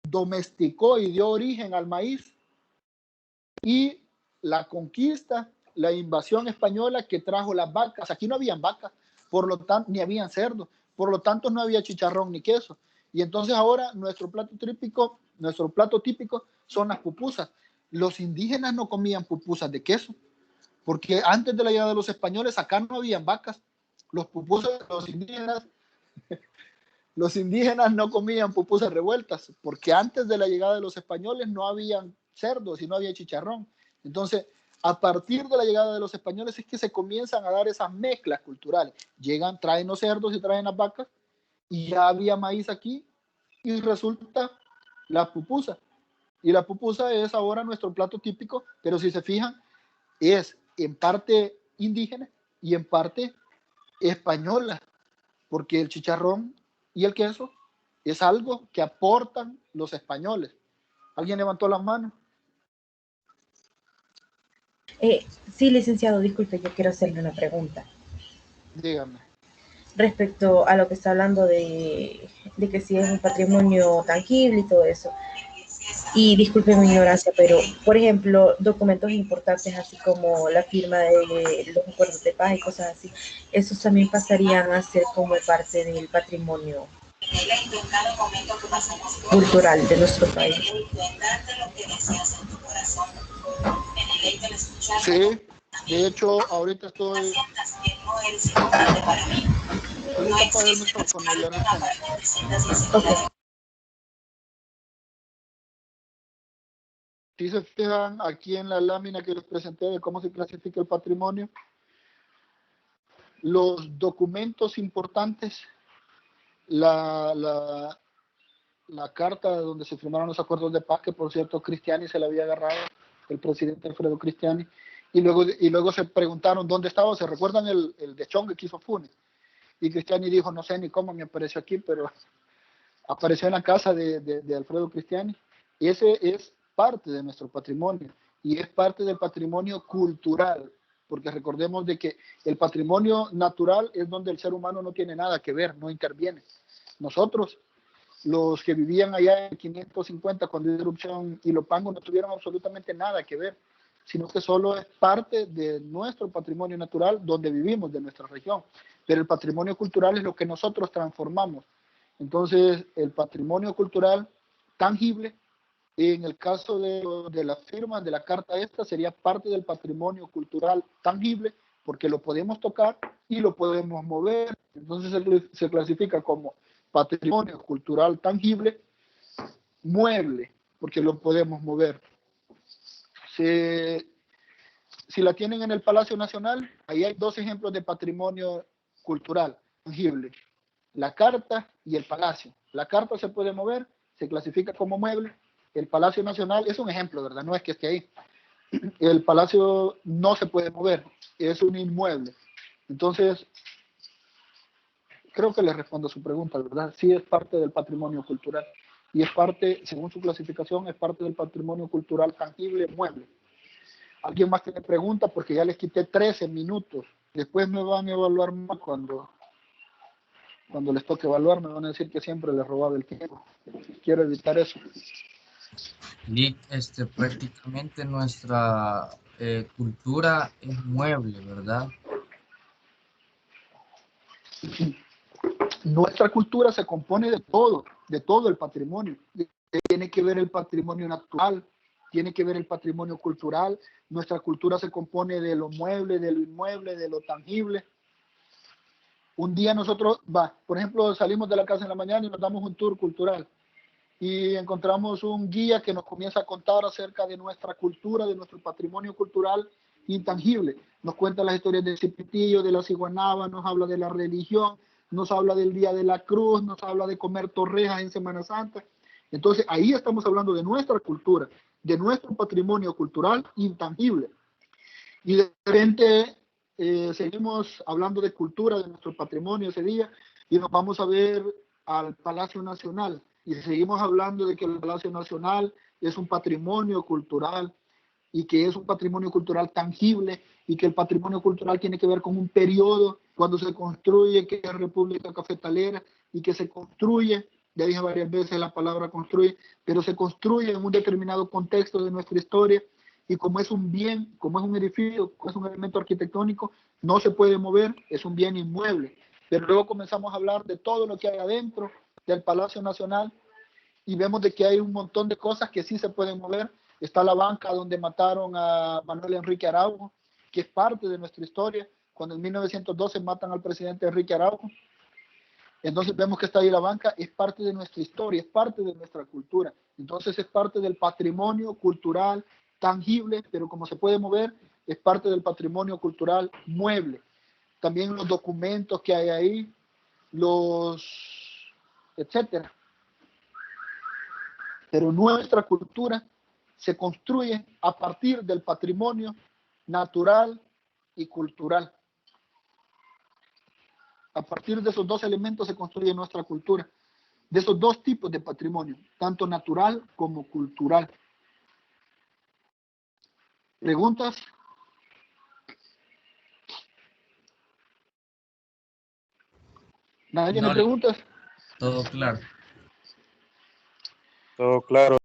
domesticó y dio origen al maíz, y la conquista, la invasión española que trajo las vacas. Aquí no habían vacas, por lo tanto, ni habían cerdos, por lo tanto no había chicharrón ni queso. Y entonces ahora nuestro plato típico son las pupusas. Los indígenas no comían pupusas de queso, porque antes de la llegada de los españoles acá no habían vacas. Los indígenas no comían pupusas revueltas, porque antes de la llegada de los españoles no habían cerdos y no había chicharrón. Entonces, a partir de la llegada de los españoles es que se comienzan a dar esas mezclas culturales. Llegan, traen los cerdos y traen las vacas, y ya había maíz aquí, y resulta la pupusa. Y la pupusa es ahora nuestro plato típico, pero si se fijan, es en parte indígena y en parte española, porque el chicharrón y el queso es algo que aportan los españoles. ¿Alguien levantó las manos? Sí, licenciado, disculpe, yo quiero hacerle una pregunta. Dígame. Respecto a lo que está hablando de que si es un patrimonio tangible y todo eso. Y disculpe mi ignorancia, pero, por ejemplo, documentos importantes así como la firma de los acuerdos de paz y cosas así, esos también pasarían a ser como parte del patrimonio cultural de nuestro país. Sí, de hecho, ahorita estoy... Okay. Si se fijan aquí en la lámina que les presenté de cómo se clasifica el patrimonio, los documentos importantes, la carta donde se firmaron los acuerdos de paz, que por cierto Cristiani se la había agarrado, el presidente Alfredo Cristiani, y luego se preguntaron dónde estaba. ¿Se recuerdan el de Chongue que hizo Funes? Y Cristiani dijo, no sé ni cómo me apareció aquí, pero apareció en la casa de Alfredo Cristiani. Y ese es parte de nuestro patrimonio y es parte del patrimonio cultural, porque recordemos de que el patrimonio natural es donde el ser humano no tiene nada que ver, no interviene. Nosotros, los que vivían allá en 550 cuando hubo erupción Ilopango, no tuvieron absolutamente nada que ver, sino que solo es parte de nuestro patrimonio natural donde vivimos, de nuestra región. Pero el patrimonio cultural es lo que nosotros transformamos. Entonces, el patrimonio cultural tangible, en el caso de la firma de la carta esta, sería parte del patrimonio cultural tangible, porque lo podemos tocar y lo podemos mover. Entonces se clasifica como patrimonio cultural tangible, mueble, porque lo podemos mover. Si la tienen en el Palacio Nacional, ahí hay dos ejemplos de patrimonio cultural tangible: la carta y el palacio. La carta se puede mover, se clasifica como mueble. El Palacio Nacional es un ejemplo, ¿verdad? No es que esté ahí. El palacio no se puede mover, es un inmueble. Entonces, creo que le respondo a su pregunta, ¿verdad? Sí es parte del patrimonio cultural y es parte, según su clasificación, es parte del patrimonio cultural tangible mueble. ¿Alguien más tiene pregunta? Porque ya les quité 13 minutos. Después me van a evaluar más cuando les toque evaluar, me van a decir que siempre les robaba el tiempo. Quiero evitar eso. Lick, prácticamente nuestra cultura es mueble, ¿verdad? Nuestra cultura se compone de todo el patrimonio. Tiene que ver el patrimonio natural, tiene que ver el patrimonio cultural. Nuestra cultura se compone de lo mueble, de lo inmueble, de lo tangible. Un día nosotros, por ejemplo, salimos de la casa en la mañana y nos damos un tour cultural. y encontramos un guía que nos comienza a contar acerca de nuestra cultura, de nuestro patrimonio cultural intangible. Nos cuenta las historias del Cipitillo, de la ciguanaba, nos habla de la religión, nos habla del Día de la Cruz, nos habla de comer torrejas en Semana Santa. Entonces ahí estamos hablando de nuestra cultura, de nuestro patrimonio cultural intangible. Y de repente seguimos hablando de cultura, de nuestro patrimonio ese día, y nos vamos a ver al Palacio Nacional. Y seguimos hablando de que el Palacio Nacional es un patrimonio cultural y que es un patrimonio cultural tangible y que el patrimonio cultural tiene que ver con un periodo cuando se construye, que es República Cafetalera, y que se construye, ya dije varias veces la palabra construye, pero se construye en un determinado contexto de nuestra historia, y como es un bien, como es un edificio, es un elemento arquitectónico, no se puede mover, es un bien inmueble. Pero luego comenzamos a hablar de todo lo que hay adentro del Palacio Nacional y vemos de que hay un montón de cosas que sí se pueden mover. Está la banca donde mataron a Manuel Enrique Araujo, que es parte de nuestra historia, cuando en 1912 matan al presidente Enrique Araujo. Entonces vemos que está ahí la banca, es parte de nuestra historia, es parte de nuestra cultura. Entonces es parte del patrimonio cultural tangible, pero como se puede mover, es parte del patrimonio cultural mueble. También los documentos que hay ahí, etcétera. Pero nuestra cultura se construye a partir del patrimonio natural y cultural. A partir de esos dos elementos se construye nuestra cultura, de esos dos tipos de patrimonio, tanto natural como cultural. ¿Preguntas? ¿Nadie tiene preguntas? Todo claro. Todo claro.